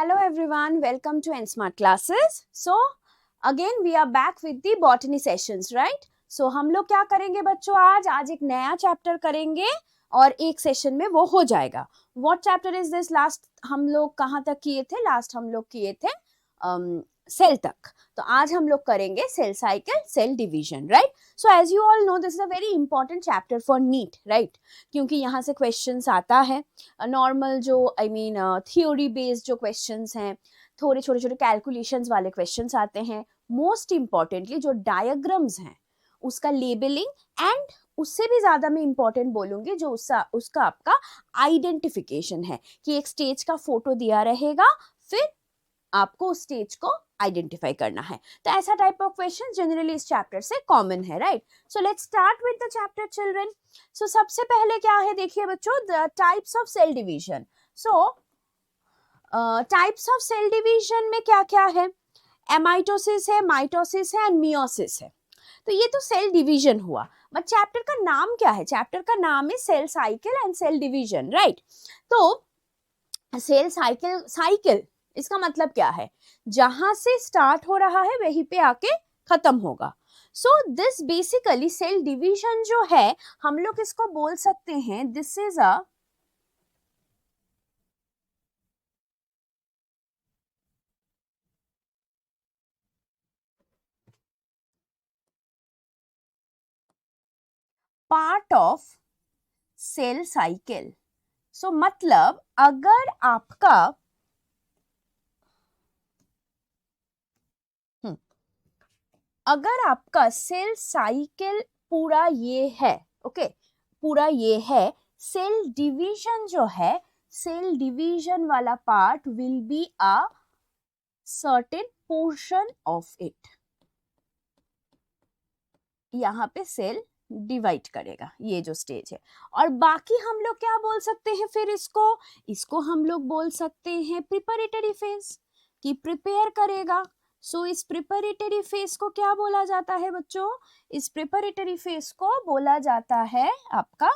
Hello everyone, welcome to Nsmart classes. So again we are back with the botany sessions, right? So हम लोग क्या करेंगे बच्चों, आज एक नया चैप्टर करेंगे और एक सेशन में वो हो जाएगा. What chapter is this? Last हम लोग कहाँ तक किए थे? लास्ट हम लोग किए थे सेल तक. तो आज हम लोग करेंगे cell cycle, cell division, right? So as you all know this is a very important chapter for NEET, right? क्योंकि यहाँ से क्वेश्चंस आता है नॉर्मल जो थ्योरी बेस्ड जो क्वेश्चंस हैं, थोड़े छोटे छोटे कैलकुलेशंस वाले क्वेश्चंस आते हैं. मोस्ट इंपॉर्टेंटली जो डायग्राम्स हैं उसका लेबलिंग एंड उससे भी ज्यादा मैं इंपॉर्टेंट बोलूंगी जो उसका आपका आइडेंटिफिकेशन है कि एक स्टेज का फोटो दिया रहेगा, फिर आपको उस स्टेज को आइडेंटिफाई करना है. तो ऐसा टाइप ऑफ क्वेश्चन जनरली इस चैप्टर से कॉमन है, right? So let's start with the chapter children. So सबसे पहले क्या है देखिए बच्चों, the types of cell division. So types of cell division में क्या क्या है? एमाइटोसिस है, माइटोसिस है एंड मियोसिस है. तो ये तो सेल डिवीजन हुआ, बट चैप्टर का नाम क्या है? चैप्टर का नाम है cell cycle and cell division, right? तो सेल साइकिल इसका मतलब क्या है? जहां से स्टार्ट हो रहा है वहीं पे आके खत्म होगा. So this basically cell division जो है हम लोग इसको बोल सकते हैं this is a part of cell cycle. So मतलब अगर आपका सेल साइकिल पूरा ये है, ओके, पूरा ये है, सेल डिवीजन जो है, सेल डिवीजन वाला part will be a certain portion of it. यहाँ पे सेल डिवाइड करेगा ये जो स्टेज है. और बाकी हम लोग क्या बोल सकते हैं फिर इसको हम लोग बोल सकते हैं प्रिपरेटरी फेज, कि प्रिपेयर करेगा. सो इस प्रिपरेटरी फेज को क्या बोला जाता है बच्चों? इस प्रिपरेटरी फेज को बोला जाता है आपका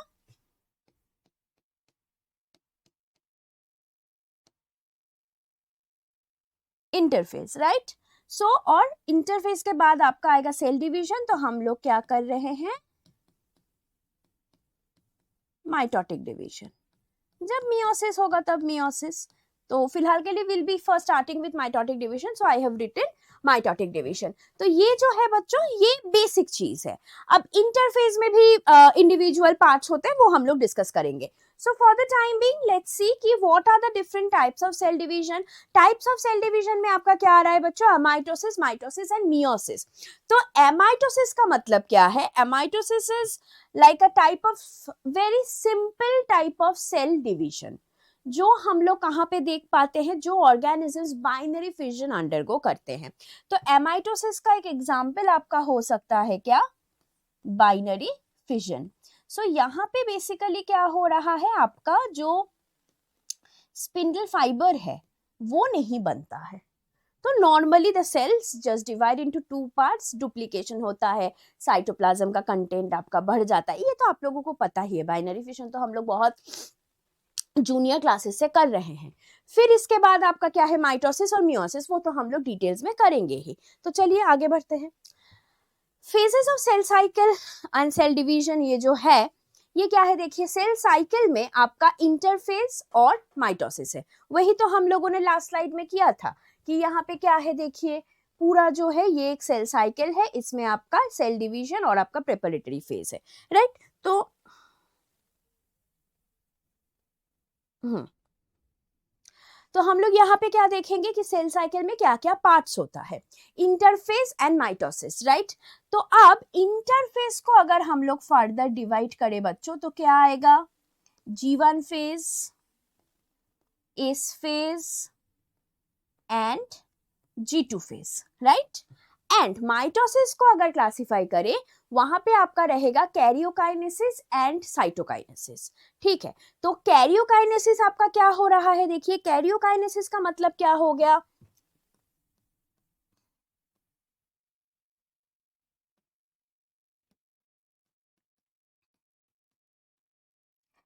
इंटरफेस, राइट? सो और इंटरफेस के बाद आपका आएगा सेल डिवीजन. तो हम लोग क्या कर रहे हैं? Mitotic division. जब मियोसिस होगा तब मियोसिस. तो फिलहाल के लिए will be first starting with mitotic division. So I have written mitotic division. तो ये जो है बच्चों ये बेसिक चीज है. अब इंटरफेज में भी इंडिविजुअल पार्ट्स होते हैं, वो हम लोग डिस्कस करेंगे. So for the time being let's see कि what are the different types of cell division. Types of cell division में आपका क्या आ रहा है बच्चों? Amitosis, mitosis and meiosis. तो एमाइटोसिस का मतलब क्या है? Amitosis is like a type of very simple type of cell division जो हम लोग कहाँ पे देख पाते हैं, जो ऑर्गेनिजम्स बाइनरी फिजन अंडरगो करते हैं. तो एमाइटोसिस का एक एग्जांपल आपका हो सकता है क्या? Binary fission. सो यहाँ पे बेसिकली क्या हो रहा है, आपका जो स्पिंडल फाइबर है वो नहीं बनता है. तो normally the cells just divide into two parts, duplication होता है, साइटोप्लाज्म का कंटेंट आपका बढ़ जाता है. ये तो आप लोगों को पता ही है, बाइनरी फिशन तो हम लोग बहुत जूनियर क्लासेस से कर रहे हैं. फिर इसके बाद आपका क्या है? माइटोसिस और मियोसिस. वो तो हम लोग डिटेल्स में करेंगे ही. तो चलिए आगे बढ़ते हैं. Phases of cell cycle and cell division ये जो है ये क्या है देखिए, सेल साइकिल में आपका इंटरफेज और माइटोसिस है. वही तो हम लोगों ने लास्ट स्लाइड में किया था कि यहाँ पे क्या है देखिए, पूरा जो है ये एक सेल साइकिल है, इसमें आपका सेल डिवीजन और आपका प्रिपरेटरी फेज है, राइट? तो हम लोग यहाँ पे क्या देखेंगे कि सेल साइकिल में क्या क्या पार्ट्स होता है. Interface and mitosis, right? तो अब इंटरफेस को अगर हम लोग फर्दर डिवाइड करें बच्चों तो क्या आएगा? G1 phase, S phase and G2 phase, right? And mitosis को अगर क्लासिफाई करें वहां पे आपका रहेगा कैरियोकाइनेसिस एंड साइटोकाइनेसिस. ठीक है, तो कैरियोकाइनेसिस आपका क्या हो रहा है देखिए, कैरियोकाइनेसिस का मतलब क्या हो गया?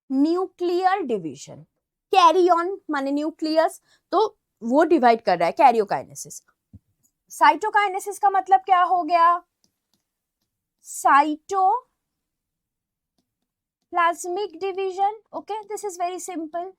Nuclear division. कैरी ऑन माने न्यूक्लियस. तो वो डिवाइड कर रहा है, कैरियोकाइनेसिस। साइटोकाइनेसिस का मतलब क्या हो गया, cytoplasmic division. Okay, this is very simple.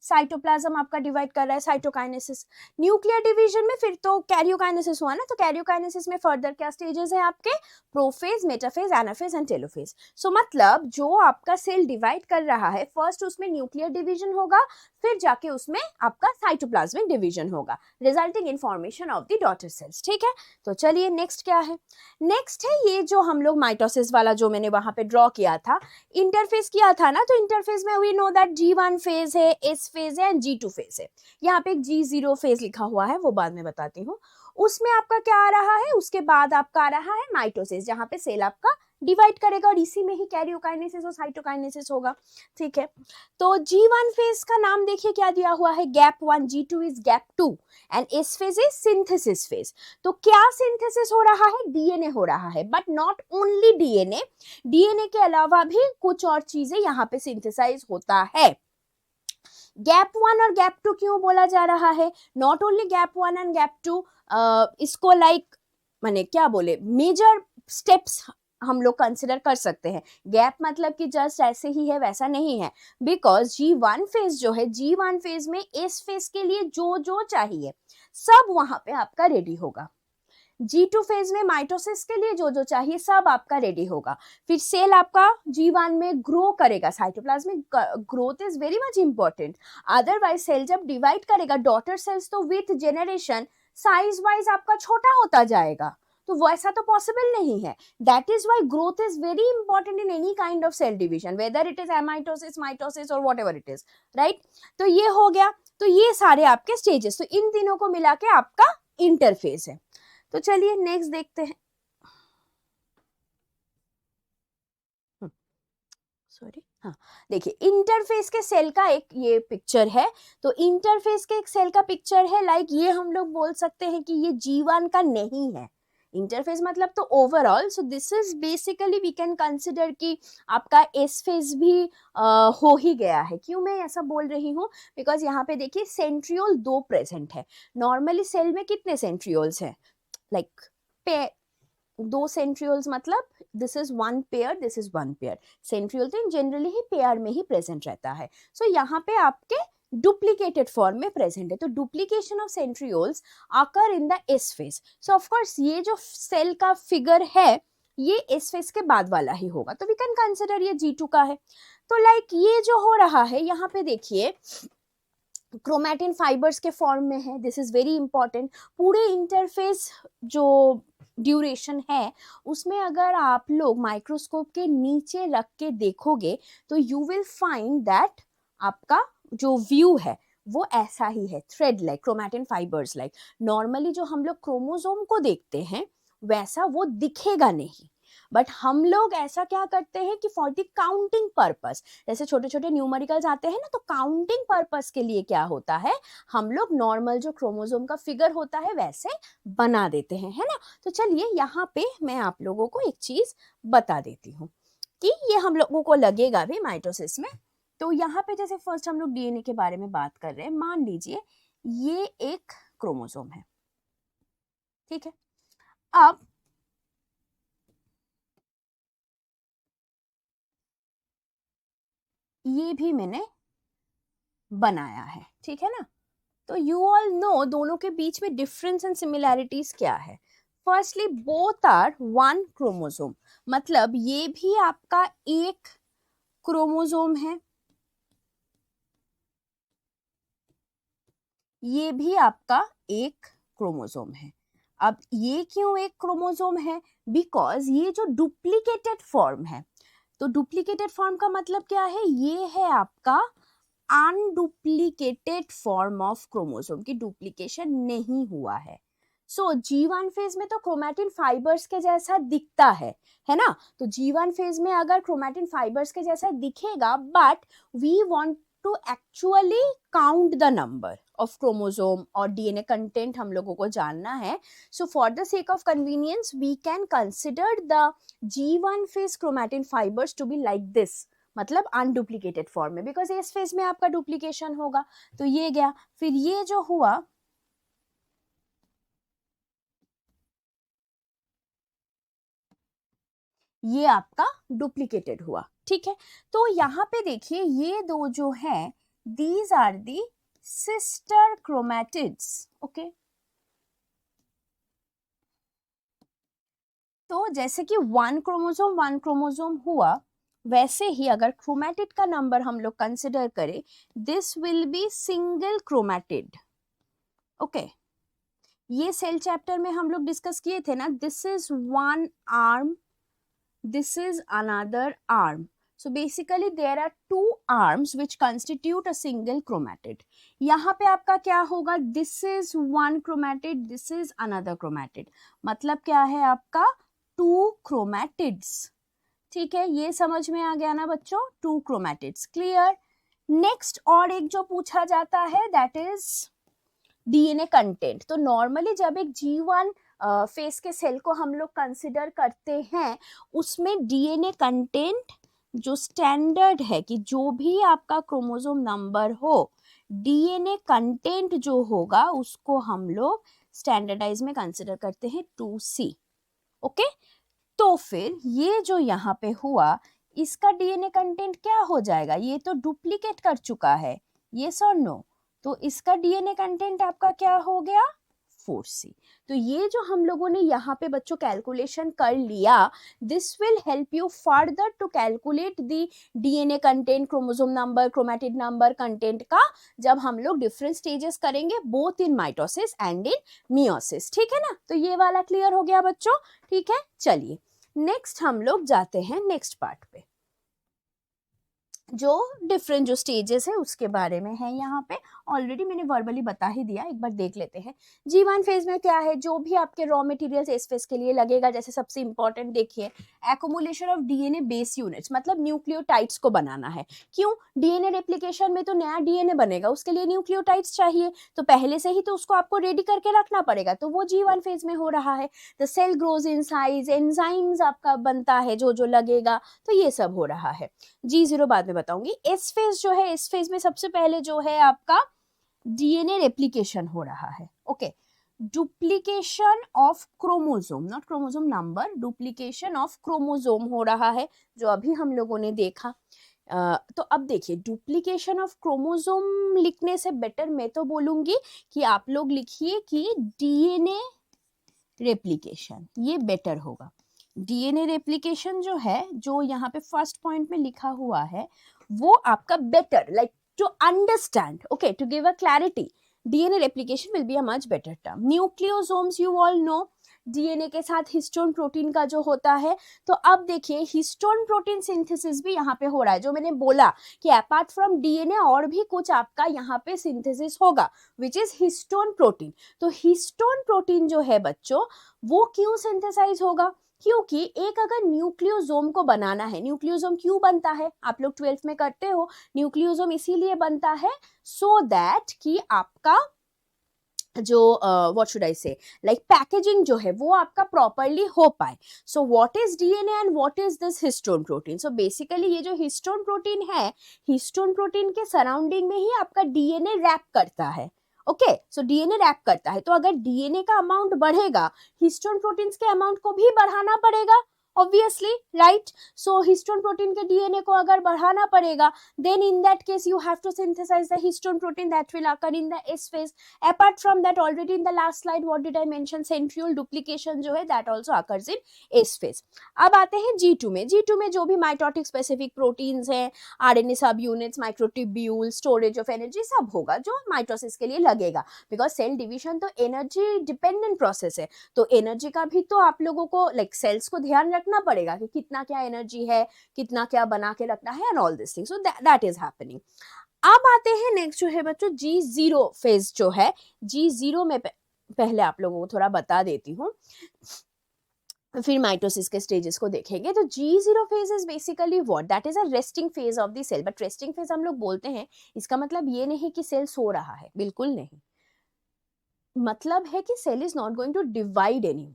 Cytoplasm आपका डिवाइड कर रहा है, साइटोकाइनेसिस। न्यूक्लियर डिवीजन में फिर तो कैरियोकाइनेसिस हुआ ना, तो कैरियोकाइनेसिस में फर्दर क्या स्टेजेस है आपके, prophase, metaphase, anaphase and telophase. So मतलब जो आपका सेल डिवाइड कर रहा है, फर्स्ट उसमें न्यूक्लियर डिवीजन होगा, फिर जाके उसमें आपका साइटोप्लाज्मिक डिवीजन होगा, resulting in formation of the daughter cells. ठीक है, तो चलिए नेक्स्ट क्या है, नेक्स्ट है ये जो हम लोग माइटोसिस वाला जो मैंने वहां पे ड्रॉ किया था, इंटरफेस किया था ना, तो इंटरफेस में we know that G1 phase है, S फेज है एंड G2 फेज है। यहाँ पे एक G0 फेज लिखा हुआ है, वो बाद में बताती हूँ। उसमें आपका क्या आ रहा है, उसके बाद आपका आ रहा है माइटोसिस, जहाँ पे सेल आपका डिवाइड करेगा और इसी में ही कैरियोकाइनेसिस और साइटोकाइनेसिस होगा। ठीक है, तो G1 फेज का नाम देखिए क्या दिया हुआ है, gap 1, G2 is gap 2 and S phase is synthesis phase. तो क्या सिंथेसिस हो रहा है, डीएनए हो रहा है, but not only DNA, DNA के अलावा भी कुछ और चीजें यहाँ पे सिंथेसाइज होता है। गैप 1 और गैप 2 क्यों बोला जा रहा है, not only gap 1 and gap 2, इसको लाइक माने क्या बोले, मेजर स्टेप्स हम लोग कंसिडर कर सकते हैं। गैप मतलब कि जस्ट ऐसे ही है वैसा नहीं है, बिकॉज G1 फेज जो है, G1 फेज में S फेज के लिए जो जो चाहिए सब वहां पे आपका रेडी होगा। G2 फेज में माइटोसिस के लिए जो जो चाहिए सब आपका रेडी होगा। फिर सेल आपका G1 में ग्रो करेगा, cytoplasmic growth is very much important, otherwise cell जब डिवाइड करेगा डॉटर सेल्स तो विथ जेनरेशन साइज वाइज आपका छोटा होता जाएगा, तो वैसा तो पॉसिबल नहीं है। That is why growth is very important in any kind of cell division, whether it is amitosis, mitosis और व्हाटएवर इट इज, राइट। तो ये हो गया, तो ये सारे आपके स्टेजेस, तो इन तीनों को मिला के आपका इंटरफेस है। तो चलिए नेक्स्ट देखते हैं, सॉरी, हाँ देखिए, इंटरफेस के सेल का एक ये पिक्चर है। तो इंटरफेस के एक सेल का पिक्चर है, लाइक ये हम लोग बोल सकते हैं कि ये G1 का नहीं है। इंटरफेस मतलब तो overall, so this is basically we can consider कि आपका एस फेज भी हो ही गया है। क्यों मैं ऐसा बोल रही हूँ, बिकॉज यहाँ पे देखिए सेंट्रियोल 2 प्रेजेंट है। नॉर्मली सेल में कितने सेंट्रियोल्स हैं, लाइक दो सेंट्रियोल्स, मतलब this is one pair, this is one pair. Centriole तो जनरली ही पेयर में ही प्रेजेंट रहता है। सो यहाँ पे आपके डुप्लीकेटेड फॉर्म में प्रेजेंट है, तो डुप्लीकेशन ऑफ सेंट्रियोल्स आकर in the S phase. So of course ये जो सेल का फिगर है ये एस फेज के बाद वाला ही होगा, तो वी कैन कंसिडर ये G2 का है। तो लाइक ये जो हो रहा है यहाँ पे देखिए क्रोमैटिन फाइबर्स के फॉर्म में है, दिस इज वेरी इंपॉर्टेंट। पूरे इंटरफेस जो ड्यूरेशन है उसमें अगर आप लोग माइक्रोस्कोप के नीचे रख के देखोगे तो यू विल फाइंड दैट आपका जो व्यू है वो ऐसा ही है, thread like, chromatin fibres like. Normally जो हम लोग क्रोमोसोम को देखते हैं वैसा वो दिखेगा नहीं, बट हम लोग ऐसा क्या करते हैं कि फॉर द काउंटिंग पर्पस, जैसे छोटे छोटे न्यूमेरिकल्स आते हैं ना, तो काउंटिंग पर्पस के लिए क्या होता है, हम लोग नॉर्मल जो क्रोमोसोम का फिगर होता है वैसे बना देते हैं, है ना। तो चलिए यहाँ पे मैं आप लोगों को एक चीज बता देती हूँ कि ये हम लोगों को लगेगा भी माइटोसिस में। तो यहाँ पे जैसे फर्स्ट हम लोग डीएनए के बारे में बात कर रहे हैं, मान लीजिए ये एक क्रोमोसोम है, ठीक है। अब ये भी मैंने बनाया है, ठीक है ना। तो यू ऑल नो दोनों के बीच में डिफरेंस एंड सिमिलैरिटीज क्या है। Firstly both are one chromosome, मतलब ये भी आपका एक क्रोमोसोम है, ये भी आपका एक क्रोमोसोम है। अब ये क्यों एक क्रोमोसोम है, बिकॉज ये जो डुप्लीकेटेड फॉर्म है, तो डुप्लीकेटेड फॉर्म का मतलब क्या है, ये है आपका अनडुप्लीकेटेड फॉर्म ऑफ क्रोमोसोम की डुप्लीकेशन नहीं हुआ है। सो G1 फेज में तो क्रोमैटिन फाइबर्स के जैसा दिखता है ना। तो G1 फेज में अगर क्रोमैटिन फाइबर्स के जैसा दिखेगा, but we want to actually count the number of chromosome और डीएनए कंटेंट हम लोगों को जानना है। So for the sake of convenience we can consider the G1 phase chromatin fibres to be like this, मतलब अनडुप्लीकेटेड फॉर्म में, because इस phase में आपका डुप्लीकेशन होगा। तो ये गया, फिर ये जो हुआ ये आपका डुप्लीकेटेड हुआ, ठीक है। तो यहाँ पे देखिए ये दो जो है these are the sister chromatids, okay. तो जैसे कि वन क्रोमोसोम हुआ, वैसे ही अगर क्रोमैटिड का नंबर हम लोग कंसिडर करें, this will be single chromatid, okay. ये सेल चैप्टर में हम लोग डिस्कस किए थे ना, this is one arm, this is another arm. So basically there are two arms which constitute a single chromatid. यहाँ पे आपका क्या होगा, this is one chromatid, this is another chromatid. मतलब क्या है आपका two chromatids, ठीक है। ये समझ में आ गया ना बच्चों, two chromatids, क्लियर। नेक्स्ट और एक जो पूछा जाता है दैट इज डीएनए कंटेंट। तो नॉर्मली जब एक G1 फेस के सेल को हम लोग कंसिडर करते हैं, उसमें डीएनए कंटेंट जो स्टैंडर्ड है कि जो भी आपका क्रोमोसोम नंबर हो, डीएनए कंटेंट जो होगा उसको हम लोग स्टैंडर्डाइज में कंसिडर करते हैं 2C, ओके। तो फिर ये जो यहाँ पे हुआ, इसका डीएनए कंटेंट क्या हो जाएगा, ये तो डुप्लीकेट कर चुका है, यस और नो। तो इसका डीएनए कंटेंट आपका क्या हो गया, 4C। तो ये जो हम लोगों ने यहाँ पे बच्चों कैलकुलेशन कर लिया, this will help you further to calculate the DNA content, chromosome number, chromatid number content का, जब हम लोग डिफरेंट स्टेजेस करेंगे both in mitosis and in meiosis, ठीक है ना। तो ये वाला क्लियर हो गया बच्चों, ठीक है। चलिए नेक्स्ट हम लोग जाते हैं नेक्स्ट पार्ट पे, जो डिफरेंट जो स्टेजेस है उसके बारे में है। यहाँ पे ऑलरेडी मैंने वर्बली बता ही दिया, एक बार देख लेते हैं। G1 फेज में क्या है, जो भी आपके रॉ मटेरियल्स एस फेज के लिए लगेगा, जैसे सबसे इंपॉर्टेंट देखिए accumulation of DNA base units, मतलब न्यूक्लियोटाइड्स को बनाना है। क्यों, डीएनए रेप्लिकेशन में तो नया डीएनए बनेगा, उसके लिए न्यूक्लियोटाइड्स चाहिए, तो पहले से ही तो उसको आपको रेडी करके रखना पड़ेगा, तो वो G1 फेज में हो रहा है। The cell grows in size, enzymes आपका बनता है जो जो लगेगा, तो ये सब हो रहा है। G0 बाद में बताऊंगी। एस फेज जो है, एस फेज में सबसे पहले जो है आपका डीएनए रेप्लिकेशन हो रहा है, okay. Duplication of chromosome, not chromosome number, duplication of chromosome हो रहा है, जो अभी हम लोगों ने देखा। तो अब देखिए डुप्लीकेशन ऑफ क्रोमोसोम लिखने से बेटर मैं तो बोलूंगी कि आप लोग लिखिए कि डीएनए रेप्लिकेशन, ये बेटर होगा। डीएनए रेप्लिकेशन जो है, जो यहाँ पे फर्स्ट पॉइंट में लिखा हुआ है, वो आपका better, like to understand, okay, to give a clarity, DNA replication will be a much better term. Nucleosomes you all know, DNA के साथ हिस्टोन प्रोटीन का जो होता है, तो अब देखिए हिस्टोन प्रोटीन सिंथेसिस भी यहाँ पे हो रहा है, जो मैंने बोला कि अपार्ट फ्रॉम डीएनए और भी कुछ आपका यहाँ पे सिंथेसिस होगा, विच इज हिस्टोन प्रोटीन। तो हिस्टोन प्रोटीन जो है बच्चों, वो क्यों सिंथेसाइज होगा, क्योंकि एक अगर न्यूक्लियोसोम को बनाना है, न्यूक्लियोसोम क्यों बनता है, आप लोग 12th में करते हो, न्यूक्लियोसोम इसीलिए बनता है सो दैट कि आपका जो व्हाट शुड आई से, लाइक पैकेजिंग जो है वो आपका प्रॉपरली हो पाए। सो what is DNA and what is this histone protein. So basically ये जो हिस्टोन प्रोटीन है, हिस्टोन प्रोटीन के सराउंडिंग में ही आपका डीएनए रैप करता है, ओके। सो डीएनए रैप करता है, तो अगर डीएनए का अमाउंट बढ़ेगा, हिस्टोन प्रोटीन्स के अमाउंट को भी बढ़ाना पड़ेगा, obviously, right? So histone protein के DNA को अगर बढ़ाना पड़ेगा, then in that case you have to synthesize the histone protein that will occur in the S phase. Apart from that, already in the last slide what did I mention, centriole duplication जो है that also occurs in S phase. अब आते हैं G2 में। G2 में जो भी mitotic specific proteins हैं, RNA subunits, microtubule, storage of energy, सब होगा जो माइटोसिस के लिए लगेगा, because cell division तो energy dependent process है, तो एनर्जी का भी तो आप लोगों को लाइक सेल्स को ध्यान रखना पड़ेगा कि कितना क्या एनर्जी है, कितना क्या बना के रखना है, and all this thing, so that is happening. अब आते हैं नेक्स्ट जो है बच्चों G0 फेज जो है। G0 में पहले आप लोगों को थोड़ा बता देती हूँ, फिर माइटोसिस के स्टेजेस को देखेंगे। तो G0 phase is basically what, that is a resting phase of the cell. But resting phase हम लोग बोलते हैं, इसका मतलब ये नहीं कि सेल सो रहा है, बिल्कुल नहीं, मतलब है कि cell is not going to divide anymore,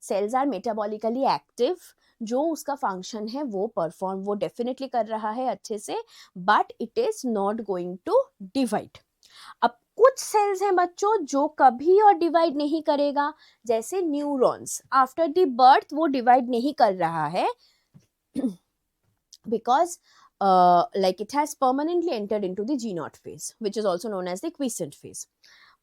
cells are metabolically active, जो उसका फंक्शन है वो परफॉर्म, वो डेफिनेटली कर रहा है अच्छे से, but it is not going to divide. अब कुछ सेल्स हैं बच्चों जो कभी और डिवाइड नहीं करेगा, जैसे न्यूरॉन्स, आफ्टर द बर्थ वो डिवाइड नहीं कर रहा है because like it has permanently entered into the G0 phase, which is also known as the quiescent phase.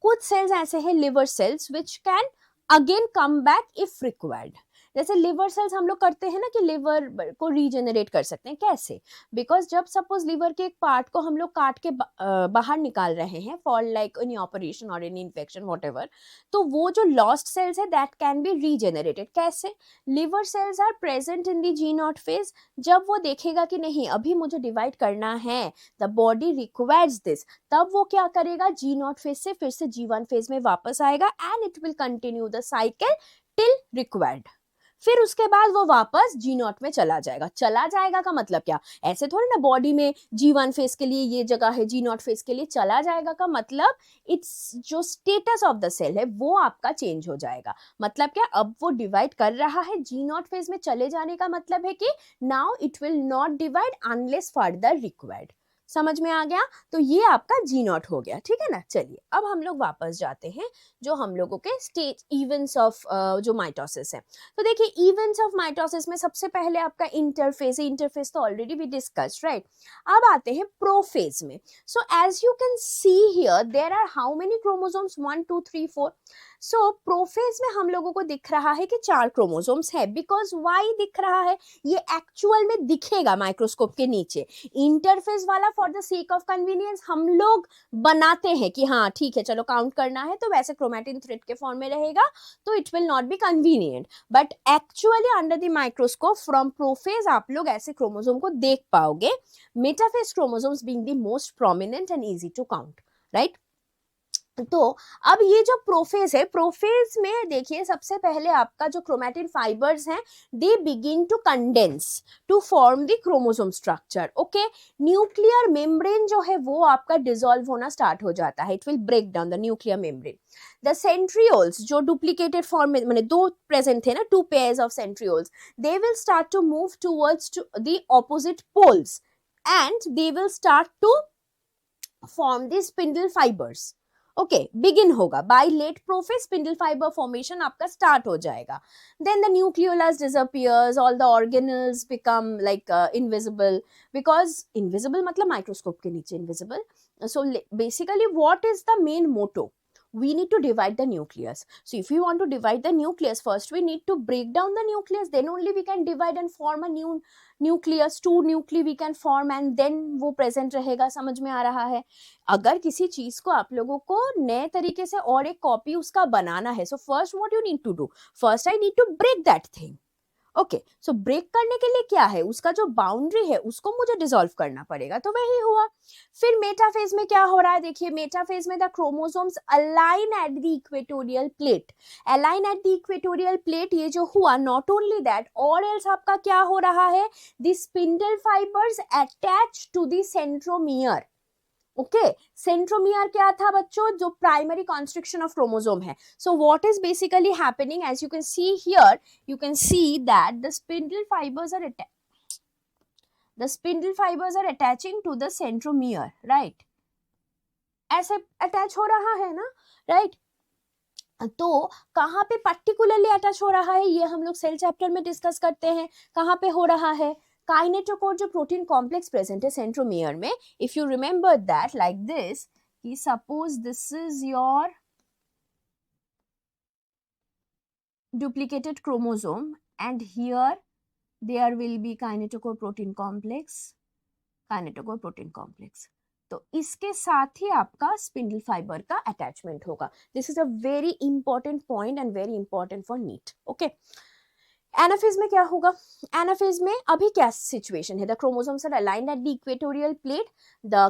कुछ सेल्स ऐसे हैं liver cells which can again come back if required. जैसे liver cells हम लोग करते हैं ना कि लिवर को रीजेनरेट कर सकते हैं, कैसे? बिकॉज जब सपोज लिवर के एक पार्ट को हम लोग काट के बाहर निकाल रहे हैं फॉर लाइक एनी ऑपरेशन और एनी इन्फेक्शन व्हाटएवर, तो वो जो लॉस्ट सेल्स है दैट कैन बी रीजेनरेटेड. कैसे? Liver cells are present in the G0 phase. जब वो देखेगा कि नहीं अभी मुझे डिवाइड करना है, द बॉडी रिक्वायर्स दिस, तब वो क्या करेगा, G0 फेज से फिर से G1 फेज में वापस आएगा and it will continue the cycle till required. फिर उसके बाद वो वापस G0 में चला जाएगा. चला जाएगा का मतलब क्या? ऐसे थोड़ी ना बॉडी में G1 फेज के लिए ये जगह है, G0 फेज के लिए चला जाएगा का मतलब इट्स जो स्टेटस ऑफ द सेल है वो आपका चेंज हो जाएगा. मतलब क्या? अब वो डिवाइड कर रहा है, G0 फेज में चले जाने का मतलब है कि now it will not divide unless further required. समझ में आ गया? तो ये आपका G0 हो गया. ठीक है ना? चलिए अब हम लोग वापस जाते हैं जो हम लोगों के स्टेज इवेंट्स ऑफ जो माइटोसिस है. तो देखिए इवेंट्स ऑफ माइटोसिस में सबसे पहले आपका इंटरफेज है. इंटरफेज तो ऑलरेडी वी डिस्कस्ड, राइट? अब आते हैं प्रोफेज में. So as you can see here there are how many chromosomes, 1 2 3 4. So prophase में हम लोगों को दिख रहा है कि 4 क्रोमोसोम्स है. बिकॉज वाई दिख रहा है? ये एक्चुअल में दिखेगा माइक्रोस्कोप के नीचे. इंटरफेस वाला for the sake of convenience हम लोग बनाते हैं कि हाँ ठीक है चलो काउंट करना है तो वैसे क्रोमैटिन थ्रेड के फॉर्म में रहेगा, तो it will not be convenient. But actually under the microscope from prophase आप लोग ऐसे क्रोमोसोम को देख पाओगे. Metaphase chromosomes being the most prominent and easy to count, right? तो अब ये जो प्रोफेज है, प्रोफेज में देखिए सबसे पहले आपका जो क्रोमैटिन फाइबर्स हैं they begin to condense to form the chromosome structure. Okay, nuclear membrane जो है वो आपका डिसॉल्व होना स्टार्ट हो जाता है. It will break down the nuclear membrane. The centrioles जो डुप्लीकेटेड फॉर्म में माने दो प्रेजेंट थे ना, 2 pairs of centrioles, they will start to move towards to the opposite poles and they will start to form the spindle fibres. Okay, begin होगा by late prophase. Spindle fibre formation आपका start हो जाएगा. Then the nucleolus disappears, all the organelles become like invisible. Because invisible मतलब microscope के नीचे invisible. So basically what is the main motto? We need to divide the nucleus. So if we want to divide the nucleus, first we need to break down the nucleus, then only we can divide and form a new nucleus. 2 nuclei we can form and then वो present रहेगा. समझ में आ रहा है? अगर किसी चीज को आप लोगों को नए तरीके से और एक कॉपी उसका बनाना है, so first what you need to do? First I need to break that thing. Okay, so break करने के लिए क्या है, उसका जो बाउंड्री है उसको मुझे डिसॉल्व करना पड़ेगा. तो वही हुआ. फिर मेटाफेज में क्या हो रहा है? देखिए मेटाफेज में the chromosomes align at the equatorial plate. Align at the equatorial plate ये जो हुआ, नॉट ओनली दैट और एल्स आपका क्या हो रहा है, the spindle fibres attach to the centromere. Okay, centromere क्या था बच्चों? जो प्राइमरी कॉन्स्ट्रिक्शन ऑफ क्रोमोसोम है. So what is basically happening, as you can see here, you can see that the spindle fibers are attaching to the centromere, right? ऐसे attach हो रहा है ना, राइट? तो कहाँ पे पर्टिकुलरली अटैच हो रहा है ये हम लोग सेल चैप्टर में डिस्कस करते हैं. कहाँ पे हो रहा है? काइनेटोकोर जो प्रोटीन कॉम्प्लेक्स प्रेजेंट है सेंट्रोमियर में, if you remember that like this, कि suppose this is your duplicated chromosome and here there will be kinetochore protein complex. तो इसके साथ ही आपका स्पिंडल फाइबर का अटैचमेंट होगा. This is a very important point and very important for NEET. Okay, anaphase में क्या होगा? एनाफेज में अभी क्या सिचुएशन है? The chromosomes are aligned at the equatorial plate. The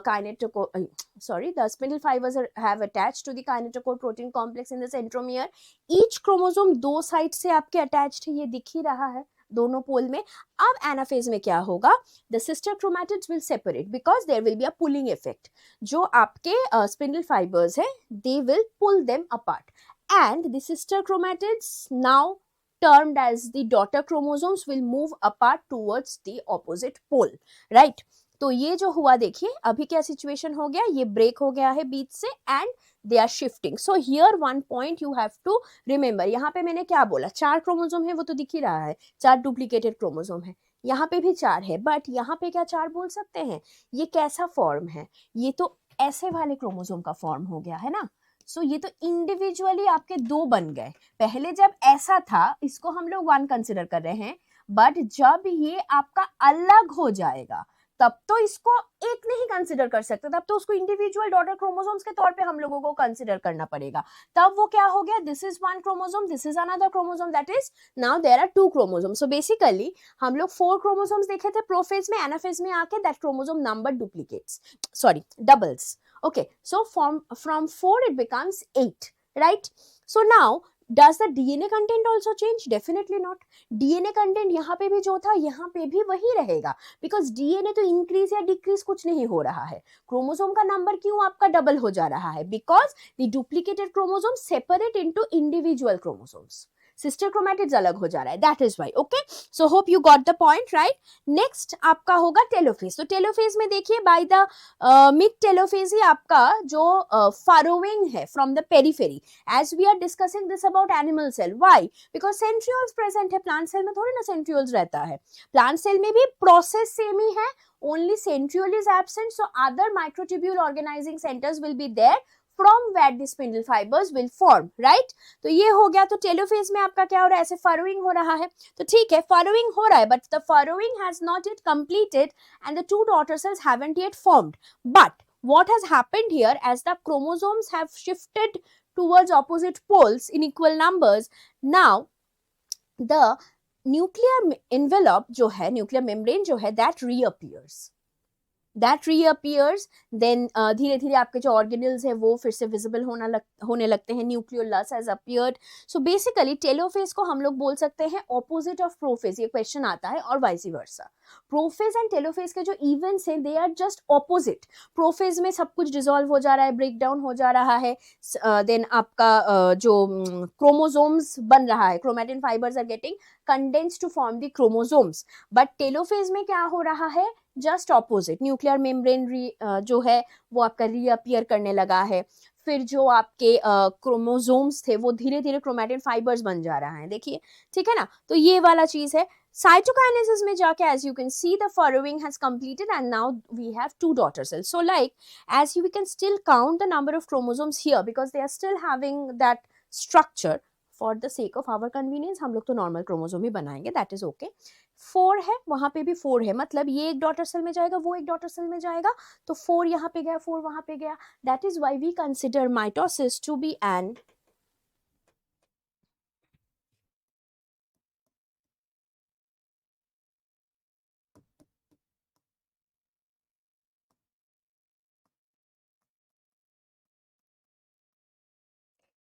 spindle fibers have attached to the kinetochore protein complex in the centromere. Each chromosome 2 side से आपके attached है, ये दिख ही रहा है दोनों पोल में. अब एनाफेज में क्या होगा? The sister chromatids will separate because there will be a pulling effect. जो आपके स्पिंडल फाइबर्स है they will pull them apart and the sister chromatids now termed as the daughter chromosomes will move apart towards the opposite pole, right? तो ये जो हुआ देखिए अभी क्या सिचुएशन हो गया, ये ब्रेक हो गया है बीच से and they are shifting. So here one point you have to remember. यहाँ पे मैंने क्या बोला, 4 क्रोमोसोम है वो तो दिख ही रहा है, 4 डुप्लीकेटेड क्रोमोसोम है. यहाँ पे भी 4 है, बट यहाँ पे क्या 4 बोल सकते हैं, ये कैसा फॉर्म है, ये तो ऐसे वाले क्रोमोसोम का फॉर्म हो गया है ना. सो ये तो इंडिविजुअली आपके 2 बन गए. पहले जब ऐसा था इसको हम लोग 1 कंसिडर कर रहे हैं, बट जब ये आपका अलग हो जाएगा तब तो इसको एक नहीं कंसिडर कर सकते, तब तो उसको इंडिविजुअल डॉटर क्रोमोसोम्स के तौर पे हम लोगों को कंसिडर करना पड़ेगा. तब वो क्या हो गया, this is 1 chromosome, this is another chromosome, that is now there are 2 chromosome. So basically हम लोग 4 क्रोमोसोम्स देखे थे प्रोफेज में, एनाफेज में आके that chromosome number duplicates, sorry doubles. Okay, so from 4 it becomes 8, right? So now does the DNA content also change? Definitely not. DNA content यहाँ पे भी जो था यहाँ पे भी वही रहेगा, because DNA तो increase या decrease कुछ नहीं हो रहा है. क्रोमोसोम का नंबर क्यों आपका डबल हो जा रहा है, because the duplicated chromosomes separate into individual chromosomes. Sister chromatids अलग हो जा रहा है, that is why. Okay, so hope you got the point, right. Next आपका होगा टेलोफेज. तो टेलोफेज में देखिए बाय द मिड टेलोफेज ही आपका जो फरोइंग है from the periphery, as we are discussing this about animal cell. Why? Because centrioles present है. प्लांट सेल में थोड़ी ना सेंट्रियोल्स रहता है. प्लांट सेल में भी प्रोसेस सेम ही है, only centriole is absent, so other microtubule organizing centers will be there from where the spindle fibers will form, right? तो ये हो गया. तो टेलोफेज में आपका क्या हो रहा है, ऐसे फरोइंग हो रहा है. तो ठीक है, फरोइंग हो रहा है, but the furrowing has not yet completed and the 2 daughter cells haven't yet formed. But what has happened here, as the chromosomes have shifted towards opposite poles in equal numbers, now the nuclear envelope जो है, nuclear membrane जो है, that reappears. Then धीरे धीरे आपके जो organelles है वो फिर से विजिबल होने लगते हैं. Nucleolus has appeared. So basically telophase को हम लोग बोल सकते हैं ऑपोजिट ऑफ प्रोफेज. ये क्वेश्चन आता है, और vice versa. Prophase and telophase के जो इवेंट्स हैं they are just opposite. Prophase में सब कुछ डिसॉल्व हो जा रहा है, ब्रेक डाउन हो जा रहा है, देन आपका जो क्रोमोसोम्स बन रहा है, chromatin fibres are getting condensed to form the chromosomes. But telophase में क्या हो रहा है, जस्ट ऑपोजिट. न्यूक्लियर मेम्ब्रेन जो है वो आपका रीअपियर करने लगा है. फिर जो आपके क्रोमोसोम्स थे वो धीरे धीरे क्रोमैटिन फाइबर्स बन जा रहा है. देखिए, ठीक है ना. तो ये वाला चीज है. साइटोकाइनेसिस में जाके as you can see the furrowing has completed and now we have 2 daughter cells. So like as we can still count the number of chromosomes here because they are still having that structure. For the sake of our convenience हम लोग तो normal chromosome ही बनाएंगे, that is okay. 4 है, वहां पे भी 4 है, मतलब ये एक डॉटर सेल में जाएगा, वो एक डॉटर सेल में जाएगा, तो 4 यहाँ पे गया, 4 वहां पे गया. That is why we consider mitosis to be an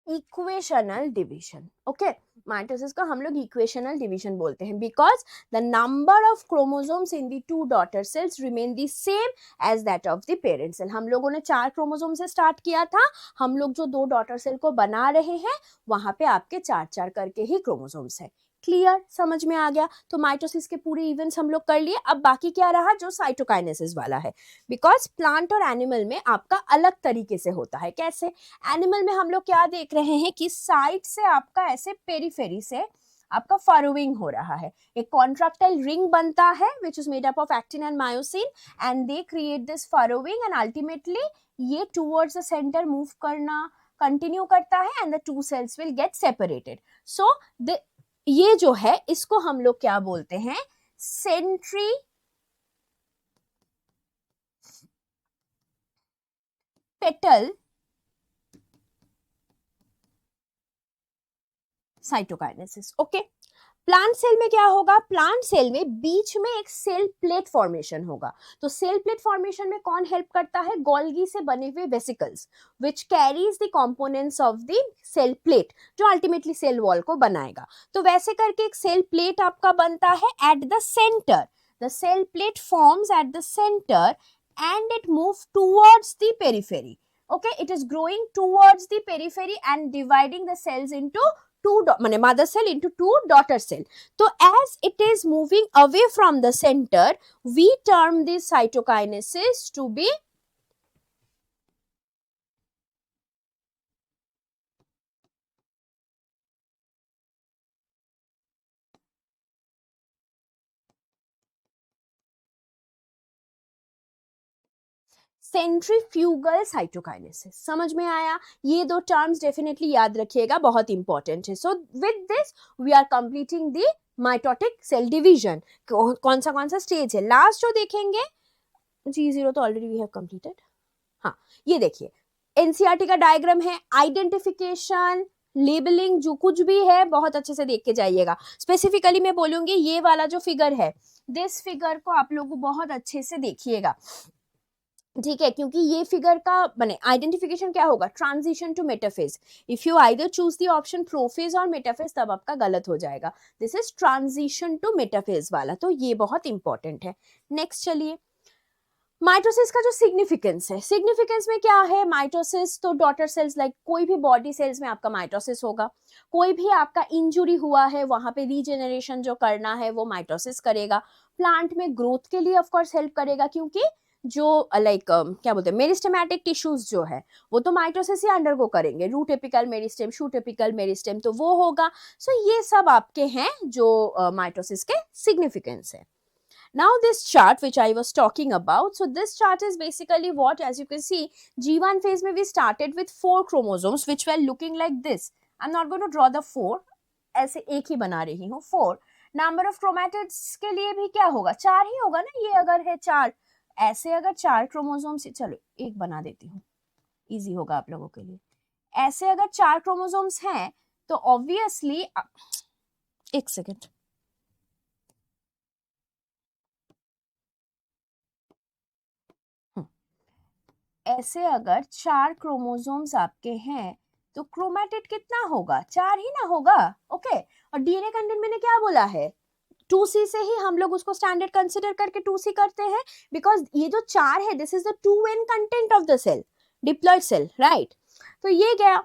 equational division. Okay, mitosis को हम लोग इक्वेशनल डिवीजन बोलते हैं because the number of chromosomes in the 2 daughter cells remain the same as that of the parent cell. हम लोगों ने 4 chromosome से start किया था, हम लोग जो 2 डॉटर सेल को बना रहे हैं वहां पे आपके 4 करके ही क्रोमोसोम्स है. क्लियर, समझ में आ गया. तो माइटोसिस के पूरे इवेंट्स हम लोग कर लिए. अब बाकी क्या रहा, जो साइटोकाइनेसिस वाला है. बिकॉज प्लांट और एनिमल में आपका अलग तरीके से होता है. कैसे? एनिमल में हम लोग क्या देख रहे हैं कि साइड से आपका ऐसे पेरिफेरी से आपका फरोइंग हो रहा है. एक कॉन्ट्रैक्टाइल रिंग बनता है which is made up of actin and myosin and they create this furrowing and ultimately ये टुवर्ड्स द सेंटर मूव करना कंटिन्यू करता है and the 2 cells will get separated. So ये जो है इसको हम लोग क्या बोलते हैं, centripetal cytokinesis. Okay, plant cell में क्या होगा, प्लांट सेल में बीच में एक सेल प्लेट फॉर्मेशन होगा. तो सेल प्लेट फॉर्मेशन में कौन हेल्प करता है, गोल्गी से बने हुए vesicles which carries the components of the cell plate जो अल्टीमेटली सेल वॉल को बनाएगा. तो वैसे करके एक सेल प्लेट आपका बनता है at the centre. The cell plate forms at the centre and it moves towards the periphery. Okay, it is growing towards the periphery and dividing the cells into two माने mother cell into two daughter cell. तो as it is moving away from the center, we term this cytokinesis to be centrifugal cytokinesis. समझ में आया? ये दो terms definitely याद रखिएगा, बहुत इंपॉर्टेंट है. So with this we are completing the mitotic cell division. कौन सा स्टेज है? लास्ट जो देखेंगे G0 तो ऑलरेडी वी हैव कंप्लीटेड. हाँ, ये देखिए एनसीईआरटी का डायग्राम है. आइडेंटिफिकेशन, लेबलिंग, जो कुछ भी है बहुत अच्छे से देख के जाइएगा. स्पेसिफिकली मैं बोलूंगी ये वाला जो फिगर है, दिस फिगर को आप लोग बहुत अच्छे से देखिएगा, ठीक है? क्योंकि ये फिगर का बने आइडेंटिफिकेशन क्या होगा? Transition to metaphase. If you either choose the option prophase और मेटाफेज तब आपका गलत हो जाएगा. This is transition to metaphase वाला, तो ये बहुत इंपॉर्टेंट है. नेक्स्ट चलिए, माइटोसिस का जो सिग्निफिकेंस है, सिग्निफिकेंस में क्या है? माइटोसिस तो डॉटर सेल्स लाइक कोई भी बॉडी सेल्स में आपका माइटोसिस होगा. कोई भी आपका इंजुरी हुआ है वहां पे रीजेनरेशन जो करना है वो माइटोसिस करेगा. प्लांट में ग्रोथ के लिए ऑफ कोर्स हेल्प करेगा, क्योंकि जो लाइक क्या बोलते हैं मेरिस्टेमेटिक टिश्यूज जो है वो तो माइटोसिस ही अंडरगो करेंगे. Root apical meristem, shoot apical meristem, तो वो होगा. सो ये सब आपके हैं जो माइटोसिस के सिग्निफिकेंस है. Now this chart which I was talking about, so this chart is basically what, as you can see, G1 phase में we started with 4 chromosomes which were looking like this. I'm not going to draw the 4, ऐसे एक ही बना रही हूँ. 4 number of chromatids के लिए भी क्या होगा? 4 ही होगा ना. ये अगर है 4, ऐसे अगर 4 क्रोमोसोम्स, चलो एक बना देती हूँ, इजी होगा आप लोगों के लिए. ऐसे अगर 4 क्रोमोसोम्स हैं तो ऑब्वियसली, एक सेकेंड, ऐसे अगर 4 क्रोमोसोम्स आपके हैं तो क्रोमैटिड कितना होगा? 4 ही ना होगा. ओके, और डीएनए कंटेंट मैंने क्या बोला है? 2C से ही हम लोग उसको स्टैंडर्ड कंसिडर करके 2C करते हैं, बिकॉज ये जो 4 है this is the 2N content of the cell, diploid cell, right? तो ये गया.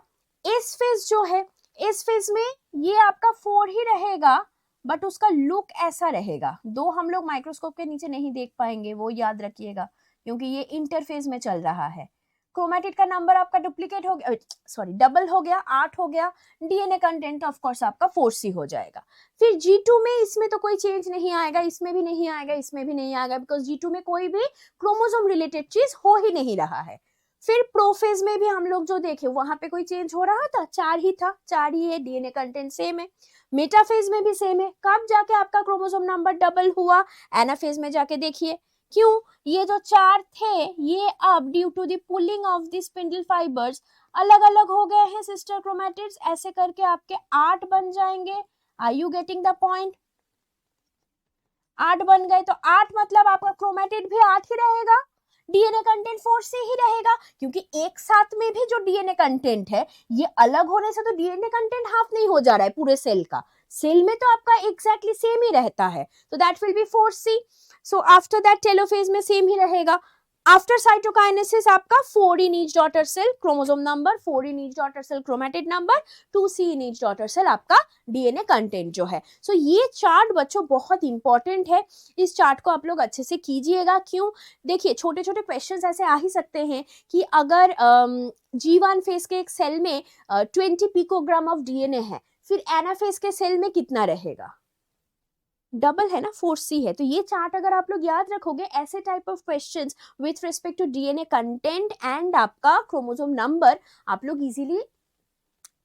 इस फेज जो है, इस फेज में ये आपका 4 ही रहेगा, बट उसका लुक ऐसा रहेगा. दो हम लोग माइक्रोस्कोप के नीचे नहीं देख पाएंगे, वो याद रखिएगा, क्योंकि ये इंटरफेज में चल रहा है. क्रोमैटिड का नंबर आपका डुप्लीकेट हो गया, सॉरी डबल हो गया, 8 हो गया. डीएनए कंटेंट ऑफ कोर्स आपका 4C हो जाएगा. फिर G2 में इसमें तो कोई चेंज नहीं आएगा, इसमें भी नहीं आएगा, इसमें भी नहीं आएगा, बिकॉज G2 में कोई भी क्रोमोसोम रिलेटेड चीज हो ही नहीं रहा है. फिर प्रोफेज में भी हम लोग जो देखे वहां पे कोई चेंज हो रहा था? 4 ही था, 4 ही है, डीएनए कंटेंट सेम है. मेटाफेज में भी सेम है. कब जाके आपका क्रोमोसोम नंबर डबल हुआ? एनाफेज में जाके देखिए. क्यों? ये जो 4 थे ये अब due to the pulling of the spindle fibres अलग अलग हो गए हैं सिस्टर क्रोमैटिड्स. ऐसे करके आपके 8 बन जाएंगे. Are you getting the point? 8 बन गए तो 8 मतलब आपका क्रोमैटिड भी 8 ही रहेगा, डीएनए कंटेंट 4C ही रहेगा, क्योंकि एक साथ में भी जो डीएनए कंटेंट है ये अलग होने से तो डीएनए कंटेंट हाफ नहीं हो जा रहा है पूरे सेल का. सेल में तो आपका एग्जैक्टली सेम ही रहता है, तो that will be 4C. So after that telophase में सेम ही रहेगा. आफ्टर साइटोकाइनेसिस आपका 4 in each daughter cell chromosome number, 4 in each daughter cell chromatid number, 2C in each daughter cell आपका डीएनए कंटेंट जो है. सो ये चार्ट बच्चों बहुत important है. इस चार्ट को आप लोग अच्छे से कीजिएगा. क्यों? देखिए छोटे छोटे क्वेश्चंस ऐसे आ ही सकते हैं कि अगर G1 फेज के एक सेल में 20 पिकोग्राम ऑफ डीएनए है, फिर एनाफेज के सेल में कितना रहेगा? डबल है ना, 4C है. तो ये चार्ट अगर आप लोग याद रखोगे, ऐसे type of questions with respect to DNA content and आपका क्रोमोसोम नंबर आप लोग इजीली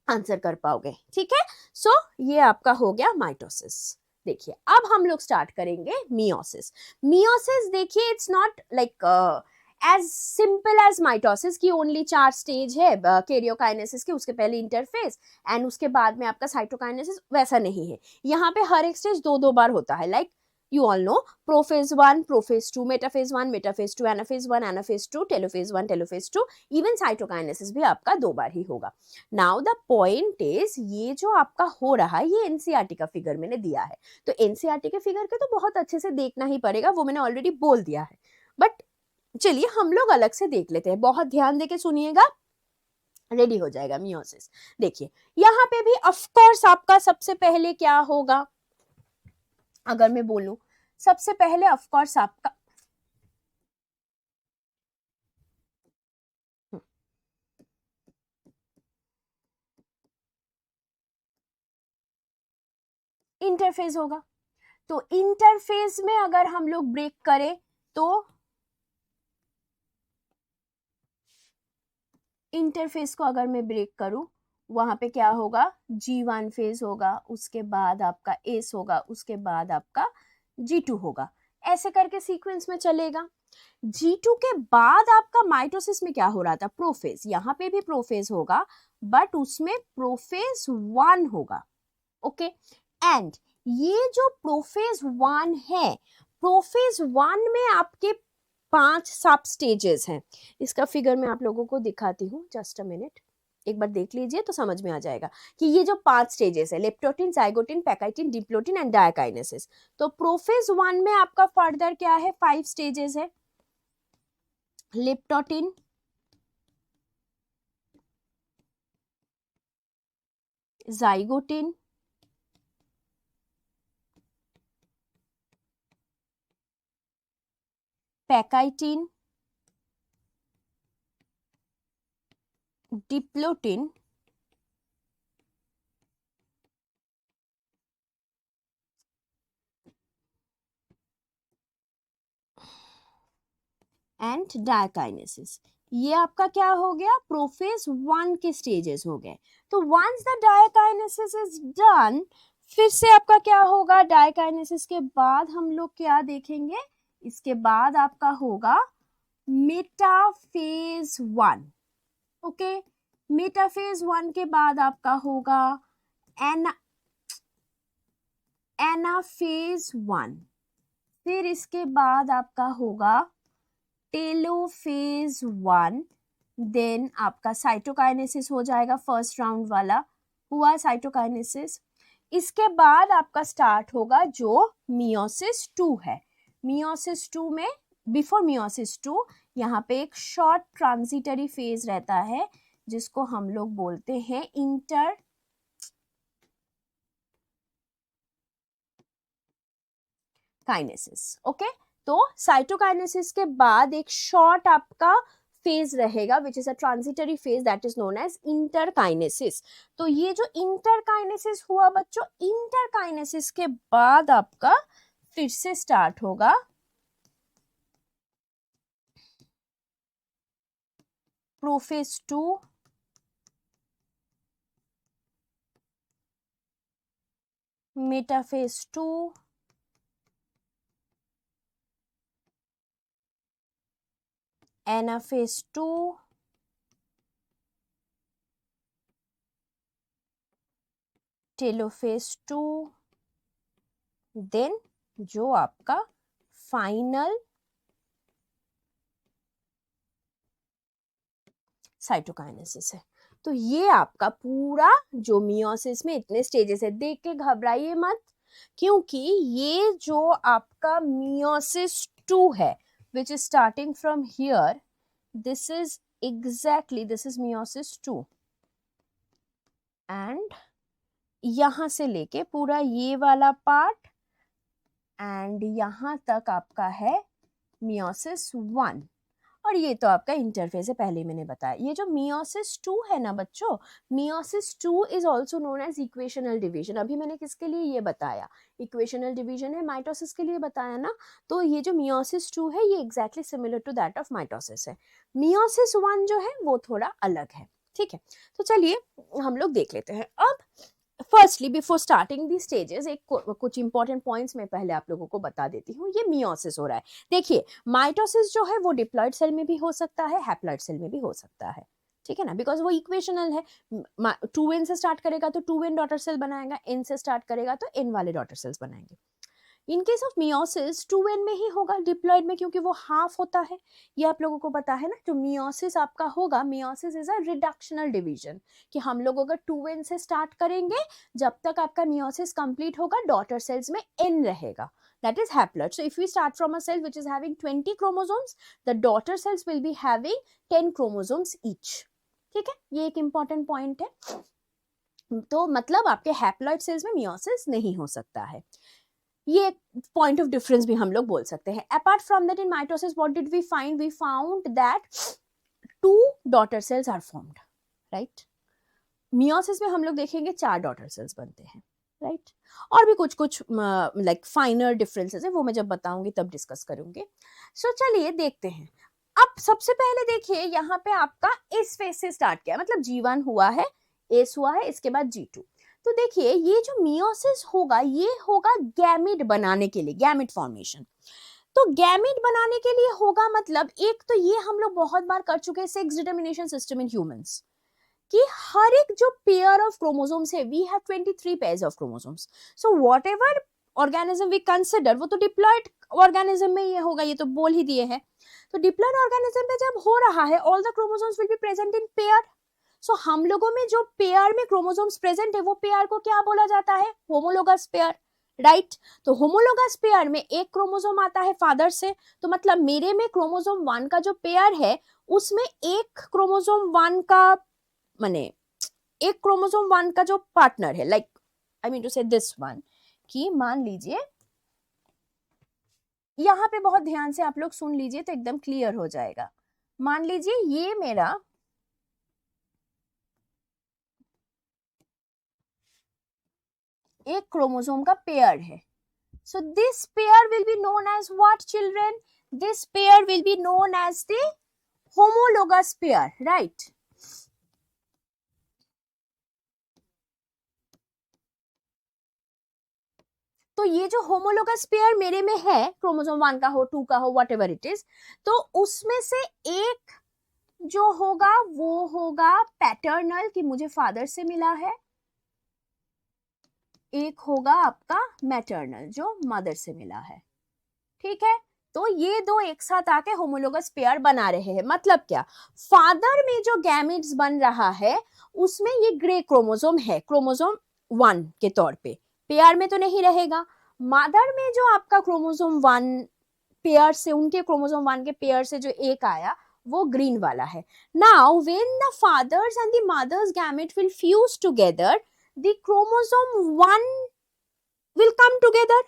आंसर कर पाओगे. ठीक है? सो ये आपका हो गया माइटोसिस. देखिए अब हम लोग स्टार्ट करेंगे मियोसिस. मियोसिस देखिए it's not like as simple as mitosis की ओनली 4 स्टेज है कैरियोकाइनेसिस के, उसके पहले इंटरफेज एंड उसके बाद में आपका साइटोकाइनेसिस. वैसा नहीं है, यहाँ पे हर एक स्टेज 2 बार होता है. Like you all know prophase 1, prophase 2, metaphase 1, metaphase 2, anaphase 1, anaphase 2, telophase 1, telophase 2, even cytokinesis भी आपका 2 बार ही होगा. now the point is ये जो आपका हो रहा है ये एनसीईआरटी का फिगर मैंने दिया है, तो एनसीईआरटी के फिगर के तो बहुत अच्छे से देखना ही पड़ेगा, वो मैंने ऑलरेडी बोल दिया है. बट चलिए हम लोग अलग से देख लेते हैं. बहुत ध्यान देके सुनिएगा, रेडी हो जाएगा मियोसिस। देखिए यहाँ पे भी ऑफ कोर्स आपका सबसे पहले क्या होगा, अगर मैं बोलूं सबसे पहले ऑफ कोर्स आपका इंटरफेज होगा। तो इंटरफेज में अगर हम लोग ब्रेक करें तो इंटरफेस को अगर मैं ब्रेक करूं वहां पे क्या होगा, G1 फेज होगा, उसके बाद आपका एस होगा, उसके बाद आपका G2 होगा, ऐसे करके सीक्वेंस में चलेगा। G2 के बाद आपका माइटोसिस में क्या हो रहा था, प्रोफेज, यहाँ पे भी प्रोफेज होगा बट उसमें प्रोफेज 1 होगा। ओके एंड ये जो प्रोफेज 1 है, प्रोफेज 1 में आपके 5 सब स्टेजेस हैं। इसका फिगर मैं आप लोगों को दिखाती हूँ, जस्ट अ मिनट, एक बार देख लीजिए तो समझ में आ जाएगा कि ये जो 5 स्टेजेस है, leptotene, zygotene, pachytene, diplotene and diakinesis. तो प्रोफेज 1 में आपका फर्दर क्या है, 5 स्टेजेस है, leptotene, zygotene, pachytene, diplotene and diakinesis. ये आपका क्या हो गया, प्रोफेज 1 के स्टेजेस हो गए। तो once the diakinesis is done, फिर से आपका क्या होगा, डायकाइनेसिस के बाद हम लोग क्या देखेंगे, इसके बाद आपका होगा मेटाफेज 1। ओके, मेटाफेज 1 के बाद आपका होगा एनाफेज 1, फिर इसके बाद आपका होगा टेलोफेज 1, देन आपका साइटोकाइनेसिस हो जाएगा, फर्स्ट राउंड वाला हुआ साइटोकाइनेसिस। इसके बाद आपका स्टार्ट होगा जो मियोसिस 2 है। मियोसिस 2 में, बिफोर मियोसिस 2 यहाँ पे एक शॉर्ट ट्रांजिटरी फेज रहता है जिसको हम लोग बोलते हैं इंटर काइनेसिस। ओके, तो साइटोकाइनेसिस के बाद एक शॉर्ट आपका फेज रहेगा which is a transitory phase that is known as interkinesis. तो ये जो इंटरकाइनेसिस हुआ बच्चों, इंटरकाइनेसिस के बाद आपका फिर से स्टार्ट होगा prophase 2, metaphase 2, anaphase 2, telophase 2, then जो आपका फाइनल साइटोकाइनेसिस है। तो ये आपका पूरा जो मियोसिस में इतने स्टेजेस है, देख के घबराइए मत, क्योंकि ये जो आपका मियोसिस 2 है which is starting from here, this is exactly this is meiosis 2 and यहां से लेके पूरा ये वाला पार्ट एंड यहां तक आपका है मियोसिस 1, और ये तो आपका इंटरफेस है, पहले मैंने बताया। ये जो मियोसिस 2 है ना बच्चों, meiosis 2 is also known as equational division. अभी मैंने किसके लिए ये बताया, इक्वेशनल डिवीजन है, माइटोसिस के लिए बताया ना। तो ये जो मियोसिस 2 है ये exactly similar to that of mitosis है। मियोसिस 1 जो है वो थोड़ा अलग है, ठीक है। तो चलिए हम लोग देख लेते हैं। अब firstly before starting the stages एक कुछ इंपॉर्टेंट पॉइंट्स मैं पहले आप लोगों को बता देती हूँ। ये मियोसिस हो रहा है, देखिए माइटोसिस जो है वो डिप्लॉइड सेल में भी हो सकता है, हैप्लॉइड सेल में भी हो सकता है, ठीक है ना, बिकॉज वो इक्वेशनल है। 2n से स्टार्ट करेगा तो 2n डॉटर सेल बनाएगा, n से स्टार्ट करेगा तो n वाले डॉटर सेल्स बनाएंगे। इन केस ऑफ मियोसिस 2n में ही होगा, डिप्लॉइड में क्योंकि वो हाफ होता है, ये आप लोगों को पता है ना। जो मियोसिस आपका होगा, meiosis is a reductional division, कि हम लोग अगर 2n से स्टार्ट करेंगे, जब तक आपका मियोसिस कंप्लीट होगा डॉटर सेल्स में n रहेगा, that is haploid. So if we start from a cell which is having 20 chromosomes, the daughter cells will be having 10 chromosomes each. ठीक है, ये एक इंपॉर्टेंट पॉइंट है। तो मतलब आपके हैप्लॉइड सेल्स में मियोसिस नहीं हो सकता है, ये पॉइंट ऑफ डिफरेंस भी हम लोग बोल सकते हैं। Apart from that in mitosis what did we find, we found that 2 daughter cells are formed, right. Meiosis में हम लोग देखेंगे 4 डॉटर सेल्स बनते हैं, राइट। और भी कुछ कुछ लाइक फाइनर डिफरेंसेस है, वो मैं जब बताऊंगी तब डिस्कस करूंगे। सो चलिए देखते हैं। अब सबसे पहले देखिए यहाँ पे आपका इस फेज से स्टार्ट किया, मतलब G1 हुआ है, एस हुआ है, इसके बाद G2। तो देखिए ये जो मियोसिस होगा ये होगा गैमिट बनाने के लिए, गैमिट फॉर्मेशन। तो गैमिट बनाने के लिए होगा मतलब एक तो ये हम लोग बहुत बार कर चुके हैं sex determination system in humans, कि हर एक जो पेयर ऑफ क्रोमोसोम्स है, we have 23 pairs of chromosomes. So whatever organism we consider, वो तो डिप्लॉयड ऑर्गेनिज्म में ये होगा, ये तो बोल ही दिए हैं। तो डिप्लॉयड ऑर्गेनिज्म में जब हो रहा है, all the chromosomes will be present in pair. So हम लोगों में जो पेयर में क्रोमोसोम्स प्रेजेंट है, वो पेयर को क्या बोला जाता है, होमोलोगस पेयर, राइट। तो होमोलोगस पेयर में एक क्रोमोसोम आता है फादर से, तो मतलब मेरे में क्रोमोसोम 1 का जो पेयर है उसमें एक क्रोमोसोम 1 का माने एक क्रोमोसोम 1 का जो पार्टनर है, लाइक आई मीन टू से दिस वन, कि मान लीजिए यहां पे बहुत ध्यान से आप लोग सुन लीजिए तो एकदम क्लियर हो जाएगा। मान लीजिए ये मेरा एक क्रोमोसोम का पेयर है। So this pair will be known as what children, this pair will be known as the homologous pair, right. तो ये जो होमोलोगस पेयर मेरे में है, क्रोमोसोम 1 का हो, 2 का हो, वट एवर इट इज, तो उसमें से एक जो होगा वो होगा पैटर्नल, कि मुझे फादर से मिला है, एक होगा आपका मैटर्नल जो मदर से मिला है, ठीक है। तो ये दो एक साथ आके होमोलोगस पेयर बना रहे हैं। मतलब क्या, फादर में जो गैमेट्स बन रहा है उसमें ये ग्रे क्रोमोसोम है, क्रोमोसोम 1 के तौर पे, पेयर में तो नहीं रहेगा। मदर में जो आपका क्रोमोसोम 1 पेयर से, उनके क्रोमोसोम 1 के पेयर से जो एक आया वो ग्रीन वाला है। Now when the fathers and the mothers gamete will fuse together, the chromosome 1 will come together.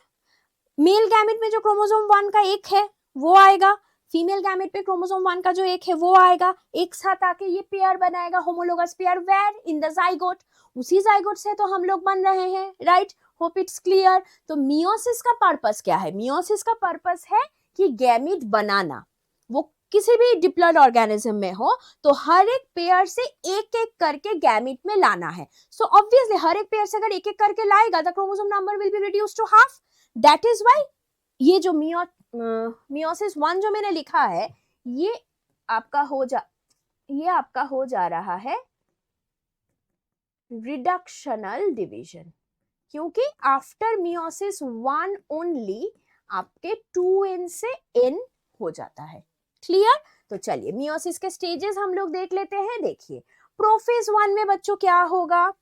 Male gamete में जो क्रोमोसोम 1 का एक है वो आएगा, फीमेल गैमेट पे क्रोमोसोम 1 का जो एक है वो आएगा, एक साथ आके ये पेयर बनाएगा, homologous pair, where in the zygote. उसी जाइगोट से तो हम लोग बन रहे हैं, राइट। Hope it's clear. तो मियोसिस का पर्पस क्या है, मियोसिस का पर्पस है कि गैमेट बनाना, वो किसी भी डिप्लॉयड ऑर्गेनिज्म में हो तो हर एक पेयर से एक एक करके गैमेट में लाना है। सो ऑब्वियसली हर एक पेयर से अगर एक एक करके लाएगा the chromosome number will be reduce to half. That is why ये जो मियोसिस 1 जो मैंने लिखा है ये आपका हो जा रहा है रिडक्शनल डिवीजन, क्योंकि आफ्टर मियोसिस 1 ओनली आपके 2n से n हो जाता है। क्लियर। तो चलिए मियोसिस के स्टेजेस हम लोग देख लेते हैं। देखिए प्रोफेज 1 में बच्चों क्या होगा,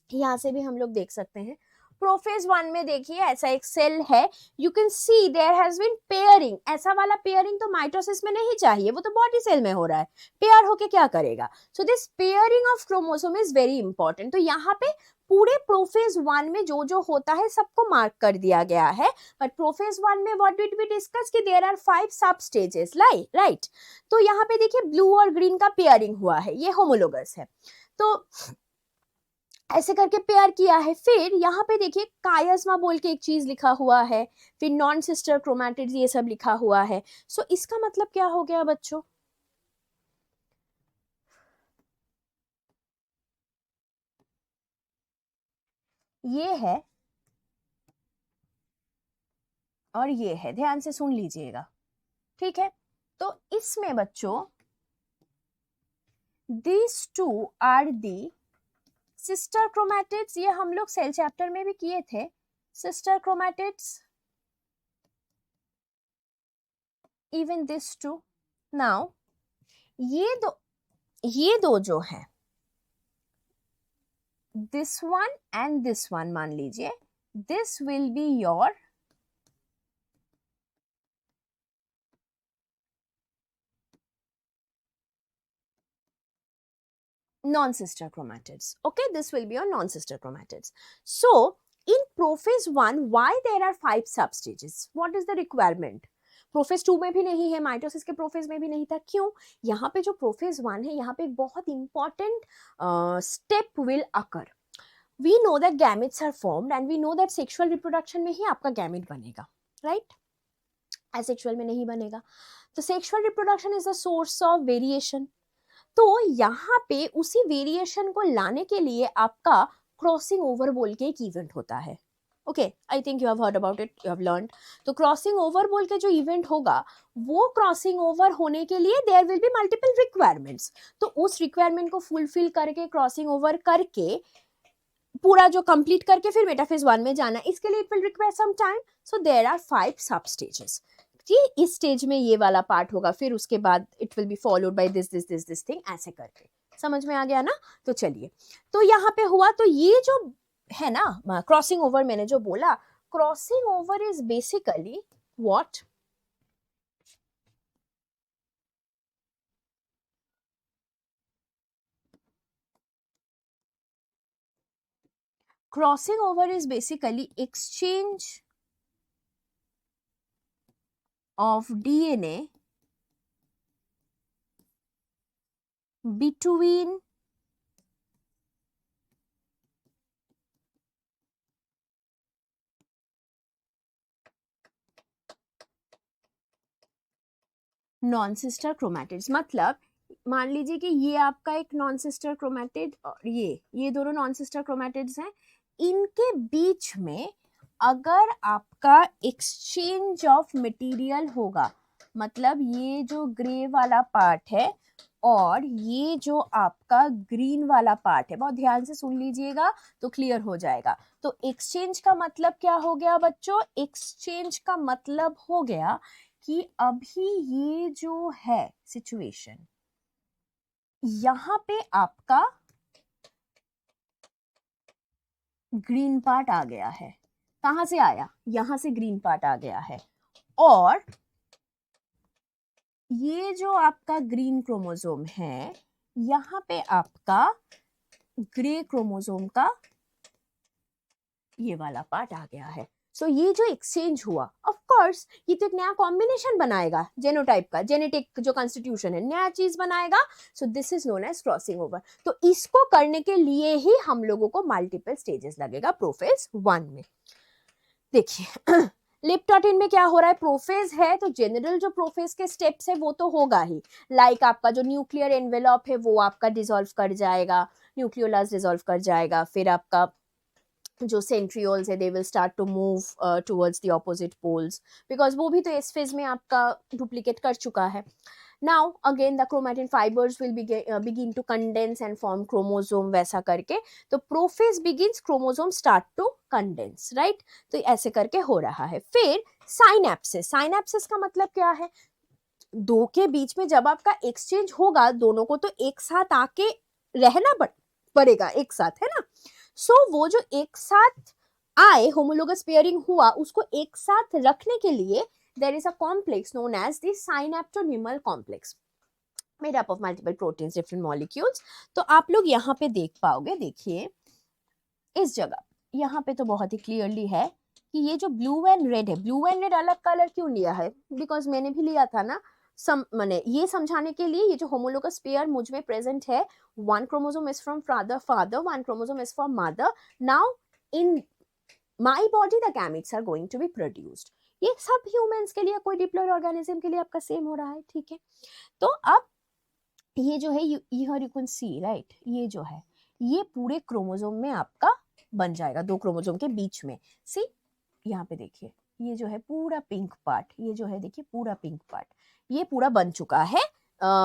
यहां से भी हम लोग देख सकते हैं। प्रोफेज 1 में देखिए ऐसा एक सेल है, you can see there has been pairing. ऐसा वाला पेयरिंग तो माइटोसिस में नहीं चाहिए, वो तो बॉडी सेल में हो रहा है, पेयर होके क्या करेगा। So this pairing of chromosome is very important. तो यहाँ पे पूरे प्रोफेज 1 में जो जो होता है सबको मार्क कर दिया गया है। बट प्रोफेज 1 में व्हाट डिड वी डिस्कस कि there are 5 sub stages, right. तो यहाँ पे देखिए ब्लू और ग्रीन का पेयरिंग हुआ है, ये होमोलोगस है, तो ऐसे करके पेयर किया है। फिर यहाँ पे देखिए कायस्मा बोल के एक चीज लिखा हुआ है, फिर नॉन सिस्टर क्रोमैटिड्स ये सब लिखा हुआ है। सो इसका मतलब क्या हो गया बच्चों, ये है और ये है, ध्यान से सुन लीजिएगा, ठीक है। तो इसमें बच्चों this two are the sister chromatids, ये हम लोग सेल चैप्टर में भी किए थे, sister chromatids, even this two. नाउ ये दो जो है this one and this one, मान लीजिए this will be your non-sister chromatids. Okay, this will be on non-sister chromatids. So in prophase 1, why there are 5 substages? What is the requirement? Prophase 2 में भी नहीं है, माइटोसिस के prophase में भी नहीं था. क्यों? यहाँ पे जो प्रोफेज 1 है, यहाँ पे एक बहुत important step will occur. We know that gametes are formed and we know that sexual reproduction में ही आपका गैमेट बनेगा, राइट? एसेक्सुअल में नहीं बनेगा. तो sexual reproduction is the source of variation. तो यहाँ पे उसी वेरिएशन को लाने के लिए आपका क्रॉसिंग ओवर बोल के एक इवेंट होता है. Okay, I think you have heard about it, you have learn. तो क्रॉसिंग ओवर बोल के जो इवेंट होगा, वो क्रॉसिंग ओवर होने के लिए there will be multiple requirements. तो उस रिक्वायरमेंट को फुलफिल करके, क्रॉसिंग ओवर करके, पूरा जो कंप्लीट करके फिर मेटाफेज 1 में जाना, इसके लिए it will require some time. So there are 5 sub stages. कि इस स्टेज में ये वाला पार्ट होगा, फिर उसके बाद it will be followed by this thing, ऐसे करके. समझ में आ गया ना? तो चलिए, तो यहाँ पे हुआ. तो ये जो है ना क्रॉसिंग ओवर, मैंने जो बोला, crossing over is basically what? Crossing over is basically exchange of DNA between non sister chromatids. मतलब मान लीजिए कि ये आपका एक नॉन सिस्टर क्रोमैटिड और ये दोनों नॉन सिस्टर क्रोमैटिड्स हैं. इनके बीच में अगर आपका एक्सचेंज ऑफ मटेरियल होगा, मतलब ये जो ग्रे वाला पार्ट है और ये जो आपका ग्रीन वाला पार्ट है, बहुत ध्यान से सुन लीजिएगा तो क्लियर हो जाएगा. तो एक्सचेंज का मतलब क्या हो गया बच्चों? एक्सचेंज का मतलब हो गया कि अभी ये जो है सिचुएशन, यहां पे आपका ग्रीन पार्ट आ गया है. कहां से आया? यहां से ग्रीन पार्ट आ गया है. और ये जो आपका ग्रीन क्रोमोसोम है, यहां पे आपका ग्रे क्रोमोसोम का ये वाला पार्ट आ गया है. सो ये जो एक्सचेंज हुआ, ऑफ कोर्स ये तो एक नया कॉम्बिनेशन बनाएगा जेनोटाइप का, जेनेटिक जो कॉन्स्टिट्यूशन है, नया चीज बनाएगा. So this is known as crossing over. तो इसको करने के लिए ही हम लोगों को मल्टीपल स्टेजेस लगेगा प्रोफेज 1 में. देखिए लिप्टोटिन में क्या हो रहा है? प्रोफेज है तो जनरल जो प्रोफेज के स्टेप्स है वो तो होगा ही. लाइक आपका जो न्यूक्लियर एनवेलप है वो आपका डिसॉल्व कर जाएगा, न्यूक्लियोलस डिसॉल्व कर जाएगा. फिर आपका जो सेंट्रियोल्स है, they will start to move towards the opposite poles, because वो भी तो इस फेज में आपका डुप्लीकेट कर चुका है. Now again the chromatin fibres will begin to condense and form chromosome, वैसा करके. तो prophase begins, chromosome start to condense, right? तो ऐसे करके हो रहा है. फिर साइनेप्सिस. साइनेप्सिस का मतलब क्या है? दो के बीच में जब आपका एक्सचेंज होगा, दोनों को तो एक साथ आके रहना पड़ेगा, एक साथ, है ना? सो वो जो एक साथ आए, होमोलोगस पेयरिंग हुआ, उसको एक साथ रखने के लिए there is a complex known as the synaptonymal complex made up of multiple proteins, different molecules. तो आप लोग यहाँ पे देख पाओगे, देखिए इस जगह, यहाँ पे तो बहुत ही क्लियरली है कि ये जो ब्लू एंड रेड है, ब्लू एंड रेड अलग कलर क्यों लिया है? बिकॉज मैंने भी लिया था ना, मैंने ये समझाने के लिए, ये जो होमोलोगस पेयर मुझ में प्रेजेंट है, one chromosome is from father, one chromosome is from mother. Now in my body the gametes are going to be produced. ये सब ह्यूमंस के लिए, कोई डिप्लॉइड ऑर्गेनिज्म के लिए आपका सेम हो रहा है, ठीक है? तो अब ये जो है, here you can C, right, ये जो है ये पूरे क्रोमोसोम में आपका बन जाएगा, दो क्रोमोसोम के बीच में. सी यहाँ पे देखिए, ये जो है पूरा पिंक पार्ट, ये जो है देखिए पूरा पिंक पार्ट, ये पूरा बन चुका है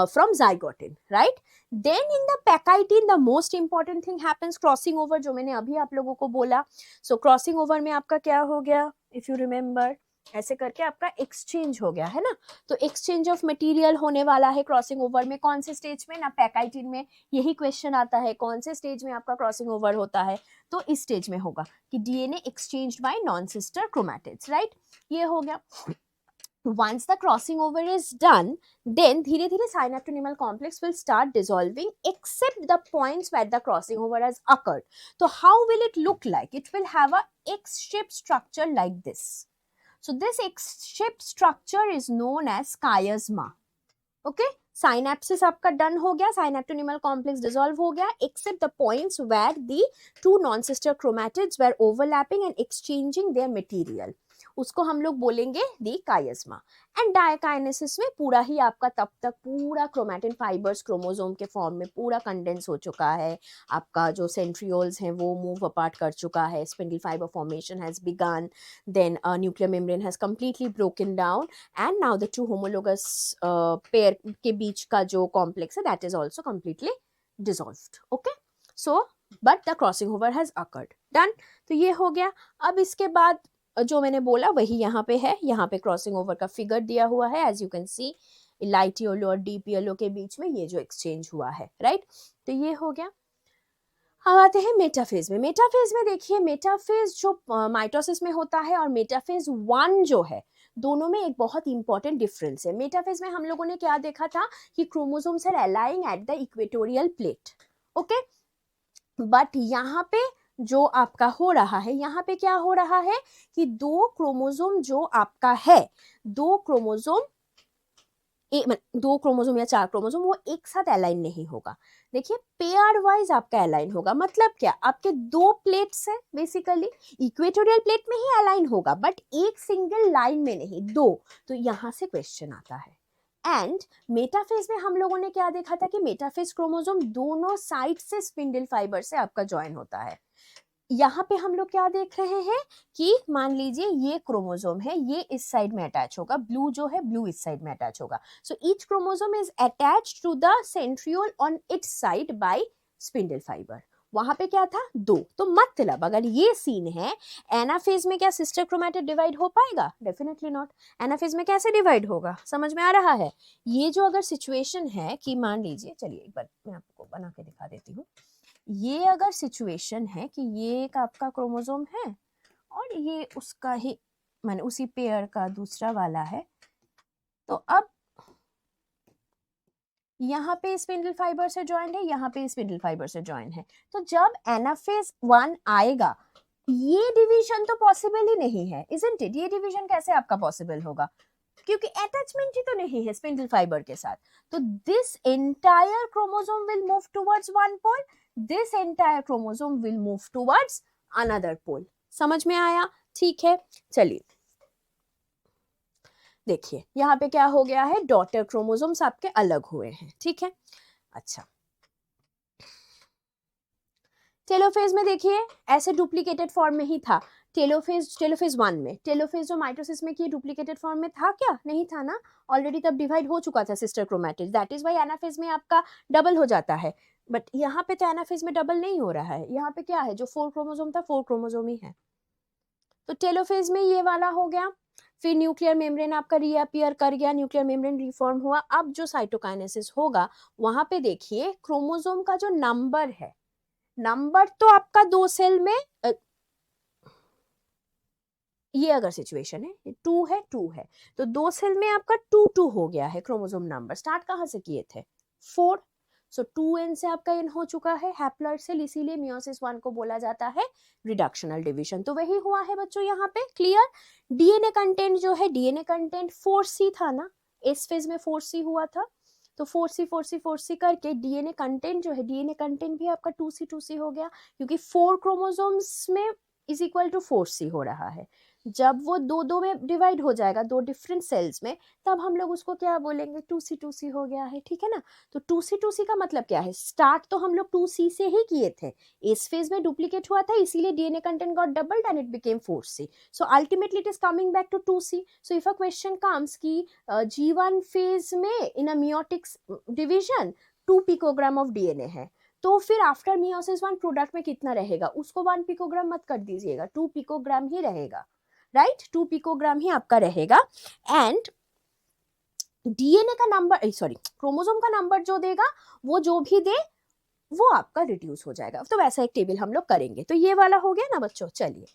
from zygotin, right? Then in the pachytene the most important thing happens, crossing over, जो मैंने अभी आप लोगों को बोला. So crossing over में आपका क्या हो गया? If you remember, ऐसे करके आपका एक्सचेंज हो गया, है ना? तो एक्सचेंज ऑफ मटेरियल होने वाला है क्रॉसिंग ओवर में. कौन से स्टेज में? ना पैकाइटिन में. यही क्वेश्चन आता है, कौन से स्टेज में आपका क्रॉसिंग ओवर होता है? तो इस स्टेज में होगा कि DNA exchanged bye non sister chromatids, right? ये हो गया. once the crossing over is done, then धीरे धीरे synaptonymal complex will start dissolving except the points where the crossing over has occurred. So how will it look like? It will have a X-shaped structure like this. So this X-shaped structure is known as chiasma. Okay, synapses आपका done हो गया, synaptonymal complex dissolve हो गया, except the points where the two non-sister chromatids were overlapping and exchanging their material. उसको हम लोग बोलेंगे दी कायस्मा. And diakinesis में पूरा ही आपका तब तक पूरा क्रोमैटिन फाइबर्स क्रोमोसोम के फॉर्म में पूरा कंडेंस हो चुका है, आपका जो सेंट्रियोल्स हैं वो मूव अपार्ट कर चुका है, spindle fibre formation has begun, then nuclear membrane has completely broken down and now the two homologous pair के बीच का जो कॉम्प्लेक्स है that is also completely dissolved. Okay, so but the crossing over has occurred. Done. तो ये हो गया. अब इसके बाद जो मैंने बोला वही यहाँ पे है. यहाँ पे क्रॉसिंग ओवर का फिगर दिया हुआ है. As you can see light yellow और डीप येलो के बीच में ये जो एक्सचेंज हुआ है, राइट. तो ये हो गया. अब आते हैं मेटाफेज में. मेटाफेज में देखिए, मेटाफेज जो माइटोसिस में होता है और मेटाफेज 1 जो है, दोनों में एक बहुत इंपॉर्टेंट डिफरेंस है. मेटाफेज में हम लोगों ने क्या देखा था कि chromosomes are aligning at the equatorial plate. Okay, but यहाँ पे जो आपका हो रहा है, यहाँ पे क्या हो रहा है कि दो क्रोमोसोम जो आपका है, दो क्रोमोसोम या 4 क्रोमोसोम वो एक साथ अलाइन नहीं होगा. देखिए, पेयर वाइज आपका अलाइन होगा. मतलब क्या, आपके 2 प्लेट्स हैं बेसिकली, इक्वेटोरियल प्लेट में ही अलाइन होगा बट एक सिंगल लाइन में नहीं, 2. तो यहाँ से क्वेश्चन आता है. एंड मेटाफेज में हम लोगों ने क्या देखा था कि मेटाफेज क्रोमोसोम दोनों साइड से स्पिंडल फाइबर से आपका ज्वाइन होता है. यहाँ पे हम लोग क्या देख रहे हैं कि मान लीजिए ये क्रोमोसोम है, ये इस साइड में अटैच होगा, ब्लू जो है ब्लू इस साइड में अटैच होगा. So each chromosome is attached to the centriole on its side by spindle fibre. वहां पे क्या था, 2. तो मतलब अगर ये सीन है, एनाफेज में क्या सिस्टर क्रोमैटिड डिवाइड हो पाएगा? Definitely not. एनाफेज में कैसे डिवाइड होगा? समझ में आ रहा है? ये जो अगर सिचुएशन है कि मान लीजिए, चलिए एक बार मैं आपको बना के दिखा देती हूँ. ये अगर सिचुएशन है कि ये एक आपका क्रोमोसोम है और ये उसका ही माने उसी पेयर का दूसरा वाला है, तो अब यहाँ पे स्पिंडल फाइबर से ज्वाइन है, यहाँ पे स्पिंडल फाइबर से ज्वाइन है. तो जब एनाफेज 1 आएगा, ये डिवीजन तो पॉसिबल ही नहीं है, इजंट इट? ये डिवीजन कैसे आपका पॉसिबल होगा? क्योंकि अटैचमेंट ही तो नहीं है स्पिंडल फाइबर के साथ. तो this entire chromosome will move towards one pole, this entire chromosome will move towards another pole. समझ में आया? ठीक है, चलिए देखिए यहाँ पे क्या हो गया है, डॉटर क्रोमोसोम्स आपके अलग हुए हैं. ठीक है, अच्छा. टेलोफेज में देखिए ऐसे डुप्लीकेटेड फॉर्म में ही था. टेलोफेज 1 में, टेलोफेज जो माइटोसिस में की डुप्लीकेटेड फॉर्म में था क्या? नहीं था ना, ऑलरेडी तब डिवाइड हो चुका था sister chromatid. That is why anaphase में आपका डबल हो जाता है. बट यहाँ पे तो एनाफेज में डबल नहीं हो रहा है. यहाँ पे क्या है, जो 4 क्रोमोसोम था 4 क्रोमोसोम ही है. तो टेलोफेज में ये वाला हो गया. फिर न्यूक्लियर मेम्ब्रेन आपका रीअपियर कर गया, न्यूक्लियर मेम्ब्रेन रिफॉर्म हुआ. अब जो साइटोकाइनेसिस होगा वहां पे देखिए क्रोमोसोम का जो नंबर है, नंबर तो आपका 2 सेल में ये अगर सिचुएशन है 2 है 2 है, तो 2 सेल में आपका 2 हो गया है क्रोमोसोम नंबर. स्टार्ट कहाँ से किए थे? 4. सो 2n से आपका n हो चुका है हैप्लॉइड सेल, इसीलिए मियोसिस 1 को बोला जाता है रिडक्शनल डिवीजन. तो वही हुआ है बच्चों यहाँ पे. क्लियर? डीएनए कंटेंट जो है, डीएनए कंटेंट 4c था ना, इस फेज में 4c हुआ था. तो 4c करके डीएनए कंटेंट जो है, डीएनए कंटेंट भी आपका 2c हो गया, क्योंकि 4 क्रोमोसोम्स में इज इक्वल टू 4c हो रहा है. जब वो 2 में डिवाइड हो जाएगा, 2 डिफरेंट सेल्स में, तब हम लोग उसको क्या बोलेंगे, 2c हो गया है. ठीक है ना? तो 2c का मतलब क्या है? स्टार्ट तो हम लोग 2c से ही किए थे, इस फेज में डुप्लीकेट हुआ था, इसीलिए DNA content got doubled and it became 4c. So ultimately it is coming back to 2c. So if a question comes कि G1 फेज में in a meiotic division 2 picogram of DNA है, तो फिर after meiosis 1 product में कितना रहेगा? उसको 1 picogram मत कर दीजिएगा, 2 पिकोग्राम ही रहेगा. राइट, 2 पिकोग्राम ही आपका रहेगा. एंड डीएनए का नंबर, सॉरी क्रोमोसोम का नंबर जो देगा, वो जो भी दे वो आपका रिड्यूस हो जाएगा. तो वैसा एक टेबल हम लोग करेंगे. तो ये वाला हो गया ना बच्चों. चलिए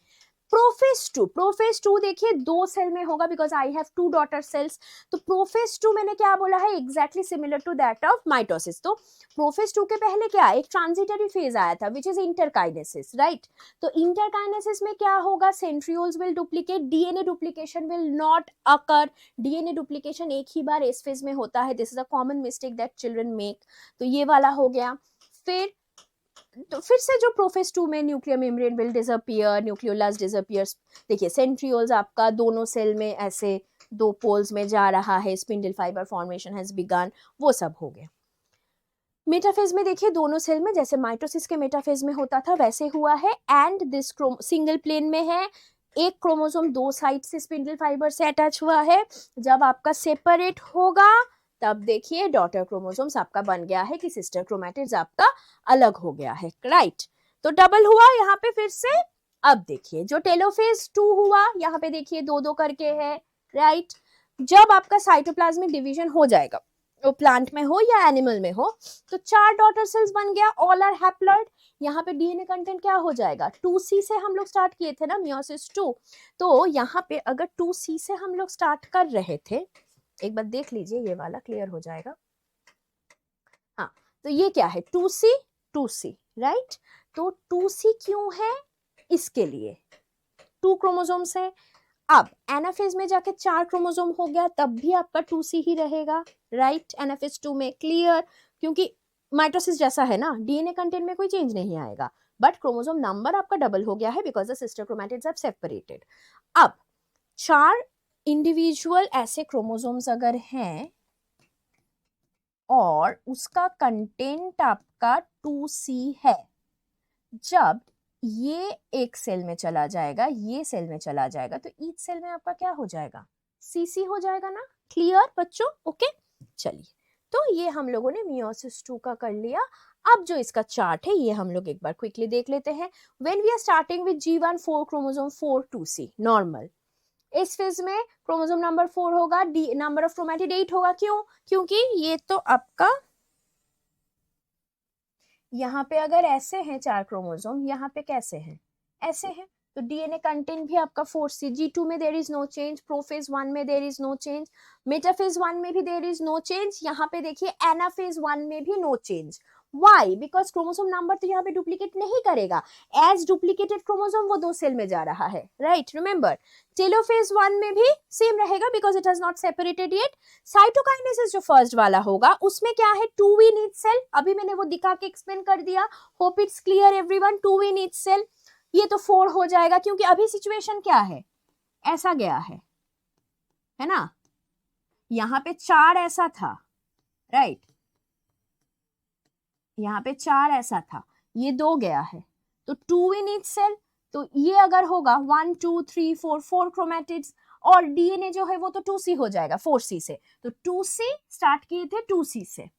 प्रोफेज टू देखिए 2 सेल में होगा because I have 2 daughter cells. तो प्रोफेज 2 मैंने क्या बोला है, exactly similar to that of mitosis. तो प्रोफेज 2 के पहले क्या एक ट्रांजिटरी फेज आया था विच इज इंटरकाइनेसिस, राइट। तो इंटरकाइनेसिस में क्या होगा, centrioles will duplicate, DNA duplication will not occur. DNA duplication एक ही बार इस फेज में होता है, this is a common mistake that children make. तो ये वाला हो गया। फिर से जो प्रोफेज 2 में nuclear membrane will disappear, nucleolus disappears. देखिए सेंट्रियोल्स आपका दोनों सेल में ऐसे 2 पोल्स में जा रहा है, spindle fibre formation has begin, वो सब हो गया। मेटाफेज में देखिए दोनों सेल में जैसे माइटोसिस के मेटाफेज में होता था वैसे हुआ है, एंड दिस सिंगल प्लेन में है, एक क्रोमोसोम 2 साइड से स्पिंडल फाइबर से अटैच हुआ है। जब आपका सेपरेट होगा तब देखिए डॉटर क्रोमोसोम्स आपका बन गया है कि सिस्टर क्रोमैटिड्स आपका अलग हो गया है, राइट। तो डबल हुआ यहाँ पे फिर से। अब देखिए जो टेलोफेज 2 हुआ यहाँ पे देखिए 2-2 करके है, राइट। जब आपका साइटोप्लाज्मिक डिवीजन हो जाएगा, वो प्लांट में हो या एनिमल में हो, तो 4 डॉटर सेल्स बन गया, ऑल आर हैप्लॉइड। यहाँ पे डीएनए कंटेंट क्या हो जाएगा, 2C से हम लोग स्टार्ट किए थे ना मियोसिस 2। तो यहाँ पे अगर 2C से हम लोग स्टार्ट कर रहे थे, एक बार देख लीजिए ये वाला क्लियर हो जाएगा। हाँ, तो ये क्या है 2C, राइट। तो 2C क्यों है, इसके लिए 2 क्रोमोसोम्स है। अब एनाफेज में जाके 4 क्रोमोसोम हो गया, तब भी आपका 2C ही रहेगा, राइट। एनाफेज 2 में क्लियर, क्योंकि माइटोसिस जैसा है ना, डीएनए कंटेंट में कोई चेंज नहीं आएगा, बट क्रोमोसोम नंबर आपका डबल हो गया है because the sister chromatids have separated. अब 4 इंडिविजुअल ऐसे क्रोमोसोम्स अगर हैं और उसका कंटेंट आपका 2C है, जब ये एक सेल में चला जाएगा, ये सेल में चला जाएगा, तो ईच सेल में आपका क्या हो जाएगा, CC हो जाएगा ना। क्लियर बच्चों, ओके। चलिए, तो ये हम लोगों ने मियोसिस 2 का कर लिया। अब जो इसका चार्ट है ये हम लोग एक बार क्विकली देख लेते हैं। When we are starting with G1 4 chromosome 4 2C normal. इस फेज में क्रोमोसोम नंबर 4 होगा, नंबर ऑफ क्रोमैटिड 8 होगा। क्यों, क्योंकि ये तो आपका यहाँ पे अगर ऐसे हैं 4 क्रोमोसोम, यहाँ पे कैसे हैं, ऐसे हैं, तो डीएनए कंटेंट भी आपका 4C। G2 में there is no change, prophase 1 में there is no change, metaphase 1 में भी देयर इज नो चेंज, यहाँ पे देखिए एनाफेज 1 में भी no change. Why, because chromosome number तो यहाँ पे डुप्लीकेट नहीं करेगा, एज डुप्लीकेटेड क्रोमोसोम वो 2 सेल में जा रहा है, राइट। रिमेंबर टेलोफेज 1 में भी सेम रहेगा because it has not separated yet. Cytokinesis जो फर्स्ट वाला होगा उसमें क्या है, 2 इन ईच सेल, अभी मैंने वो दिखा के एक्सप्लेन कर दिया, hope it's clear everyone. 2 in each cell, ये तो 4 हो जाएगा क्योंकि अभी सिचुएशन क्या है, ऐसा गया है ना, यहाँ पे 4 ऐसा था, राइट, यहाँ पे 4 ऐसा था, ये 2 गया है, तो 2 इन ईच सेल। तो ये अगर होगा 1 2 3 4 4 क्रोमैटिड्स, और डीएनए जो है वो तो 2C हो जाएगा 4C से, तो 2C स्टार्ट किए थे 2C से,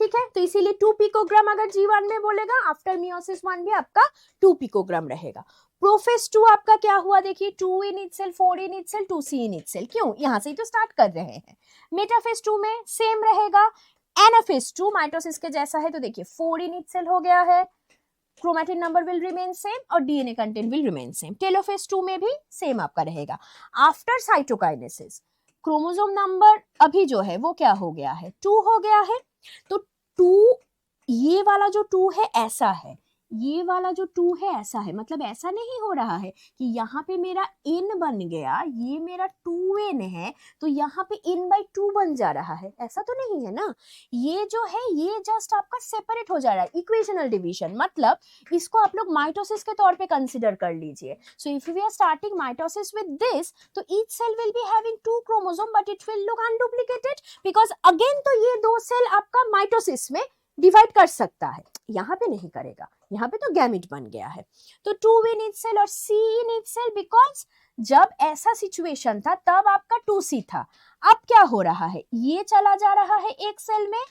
ठीक है। तो इसीलिए 2 पिकोग्राम अगर G1 में बोलेगा, आफ्टर मियोसिस 1 भी आपका 2 पिकोग्राम रहेगा। प्रोफेज 2 आपका क्या हुआ, देखिए 2 in each cell, 4 in each cell, 2C in each cell, क्यों, यहां से ही तो स्टार्ट कर रहे हैं। मेटाफेज 2 में सेम रहेगा। एनाफेज 2 माइटोसिस के जैसा है, तो देखिए 4 इन ईच सेल हो गया है, chromatid number will remain same और DNA content will remain same. Telophase 2 में भी सेम आपका रहेगा। आफ्टर साइटोकाइनेसिस क्रोमोसोम नंबर अभी जो है वो क्या हो गया है, 2 हो गया है। तो 2, ये वाला जो 2 है ऐसा है, ये वाला जो 2 है ऐसा है, मतलब ऐसा नहीं हो रहा है कि यहाँ पे मेरा n बन गया, ये मेरा 2n है तो यहाँ पे n/2 बन जा रहा है, ऐसा तो नहीं है ना। ये जो है ये जस्ट आपका सेपरेट हो जा रहा है, इक्वेशनल डिवीजन, मतलब इसको आप लोग माइटोसिस के तौर पे कंसिडर कर लीजिए। So if we are starting mitosis with this, तो each cell will be having 2 chromosome but it will look unduplicated, because again तो ये 2 सेल आपका माइटोसिस में डिवाइड कर सकता है, यहाँ पे नहीं करेगा, यहाँ पे तो गैमिट बन गया है। तो 2 इन ईच सेल और C in each cell, because जब ऐसा सिचुएशन था तब आपका 2C था। अब क्या हो रहा है, ये चला जा रहा है एक सेल में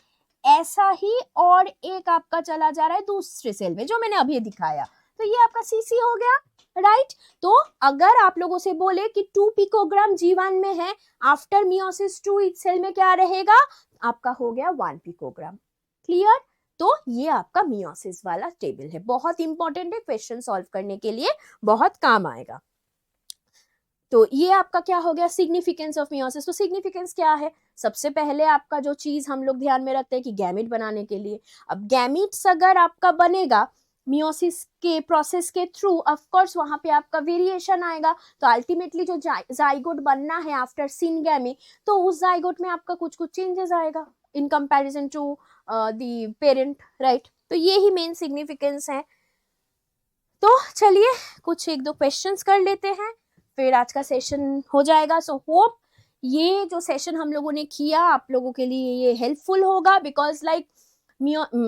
ऐसा ही, और एक आपका चला जा रहा है दूसरे सेल में जो मैंने अभी दिखाया, तो ये आपका CC हो गया, राइट। तो अगर आप लोगों से बोले कि 2 पिकोग्राम G1 में है, आफ्टर मियोसिस 2 ईच सेल में क्या रहेगा, आपका हो गया 1 पिकोग्राम। क्लियर। तो ये आपका मियोसिस वाला टेबल है, बहुत इंपॉर्टेंट है, क्वेश्चन सॉल्व करने के लिए बहुत काम आएगा। तो ये आपका क्या हो गया, सिग्निफिकेंस ऑफ मियोसिस। तो सिग्निफिकेंस क्या है, सबसे पहले आपका जो चीज हम लोग ध्यान में रखते हैं कि गैमीट बनाने के लिए, अब गैमीट्स अगर आपका बनेगा मियोसिस के प्रोसेस के थ्रू, ऑफ कोर्स वहां पे आपका वेरिएशन आएगा, तो अल्टीमेटली जो जाइगोट बनना है आफ्टर सिनगैमी, तो उस जाइगोट में आपका कुछ कुछ चेंजेस आएगा in comparison to the parent, right. तो ये ही मेन सिग्निफिकेंस है। तो चलिए कुछ एक दो क्वेश्चंस कर लेते हैं, फिर आज का सेशन हो जाएगा। सो होप ये जो सेशन हम लोगों ने किया आप लोगों के लिए ये हेल्पफुल होगा, because like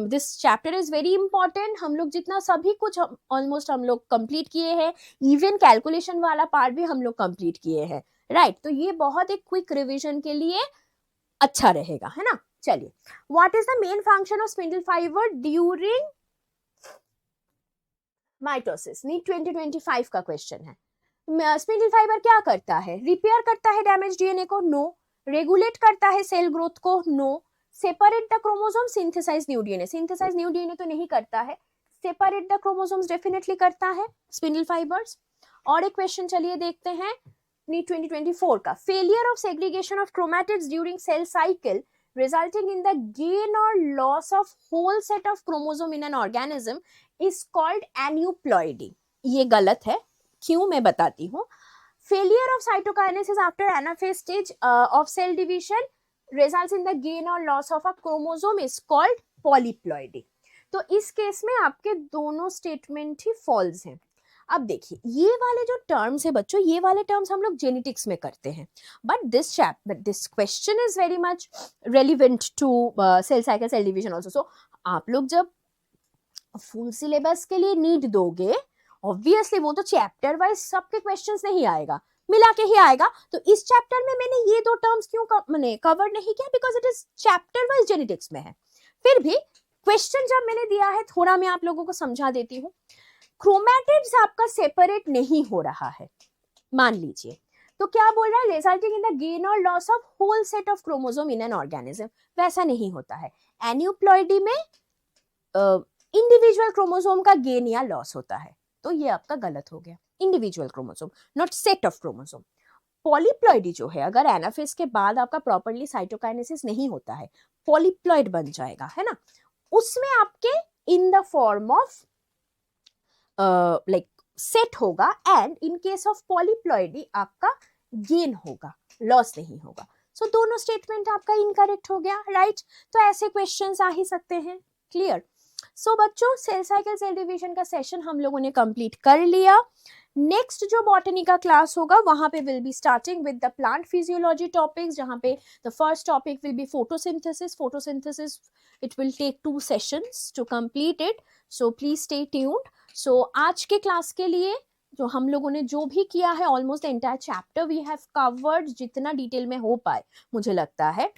this chapter is very important. हम लोग जितना सभी कुछ ऑलमोस्ट हम लोग कंप्लीट किए हैं, इवन कैलकुलेशन वाला पार्ट भी हम लोग कंप्लीट किए हैं, राइट। तो ये बहुत एक क्विक रिविजन के लिए अच्छा रहेगा, है ना। चलिए, what is the main function of spindle fibre during mitosis, NEET 2025 का क्वेश्चन है। स्पिंडल फाइबर क्या करता है, रिपेयर करता है डैमेज डीएनए को, नो। रेगुलेट करता है सेल ग्रोथ को, no. Separate the chromosome, synthesise new DNA, synthesise new DNA तो नहीं करता है, सेपरेट द क्रोमोसोम्स डेफिनेटली करता है स्पिंडल फाइबर्स। और एक क्वेश्चन चलिए देखते हैं नीट 2024 का, failure of segregation of chromatids during cell cycle resulting in the gain or loss of whole set of chromosome in an organism is called aneuploidy। ये गलत है, क्यों मैं बताती हूँ। failure of cytokinesis after anaphase stage of cell division results in the gain or loss of a chromosome is called polyploidy। तो इस case में आपके दोनों स्टेटमेंट ही फॉल्स हैं। अब देखिए ये वाले जो टर्म्स है बच्चों, ये वाले टर्म्स हम लोग जेनेटिक्स में करते हैं, but this question is very much relevant to cell cycle cell division also. सो आप लोग जब फुल सिलेबस के लिए नीट दोगे, ऑब्वियसली वो तो चैप्टर वाइज सबके क्वेश्चंस नहीं आएगा, मिला के ही आएगा। तो इस चैप्टर में मैंने ये दो टर्म्स क्यों मैंने कवर नहीं किया, because it is chapter wise genetics में है। फिर भी क्वेश्चन जब मैंने दिया है, थोड़ा मैं आप लोगों को समझा देती हूँ। क्रोमैटिड्स आपका सेपरेट नहीं हो रहा है, मान लीजिए, तो क्या बोल रहा है, रिजल्टिंग इन द गेन और loss of whole set of chromosome in an organism. वैसा नहीं होता है, एन्यूप्लॉइडी में इंडिविजुअल क्रोमोसोम का गेन या लॉस होता है, तो ये आपका गलत हो गया, individual chromosome not set of chromosome. Polyploidy जो है, अगर एनाफेज के बाद आपका प्रॉपर्ली साइटोकाइनेसिस नहीं होता है, पॉलीप्लॉइड बन जाएगा, है ना, उसमें आपके in the form of like set होगा, and in case of polyploidy आपका गेन होगा, लॉस नहीं होगा। सो दोनों स्टेटमेंट आपका इनकरेक्ट हो गया, राइट। तो ऐसे क्वेश्चंस आ ही सकते हैं, क्लियर। सो बच्चों, सेल साइकिल सेल डिवीजन का सेशन हम लोगों ने कंप्लीट कर लिया। नेक्स्ट जो बॉटनी का क्लास होगा वहां पे will be starting with the plant physiology topics, जहां पे the first topic will be photosynthesis it will take 2 sessions to complete it, so please stay tuned. So आज के क्लास के लिए जो हम लोगों ने जो भी किया है, almost the entire chapter we have covered, जितना डिटेल में हो पाए मुझे लगता है।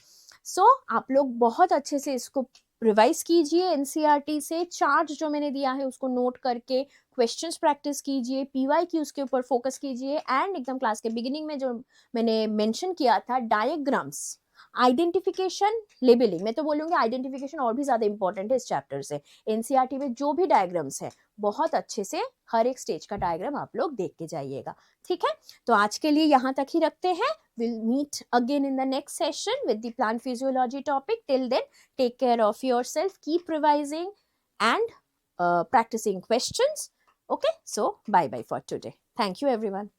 सो आप लोग बहुत अच्छे से इसको रिवाइज कीजिए, एनसीईआरटी से चार्ट जो मैंने दिया है उसको नोट करके क्वेश्चंस प्रैक्टिस कीजिए, पीवाई की उसके ऊपर फोकस कीजिए, एंड एकदम क्लास के बिगिनिंग में जो मैंने मेंशन किया था डायग्राम्स, आइडेंटिफिकेशन, लेबलिंग, मैं तो बोलूंगी आइडेंटिफिकेशन और भी ज्यादा इंपॉर्टेंट है इस चैप्टर से। एनसीईआरटी में जो भी डायग्राम्स है बहुत अच्छे से हर एक स्टेज का डायग्राम आप लोग देख के जाइएगा, ठीक है। तो आज के लिए यहाँ तक ही रखते हैं, we'll meet again in the next session with the plant physiology topic. Till then, take care of yourself, keep revising and practicing questions. Okay, so bye bye for today. Thank you everyone.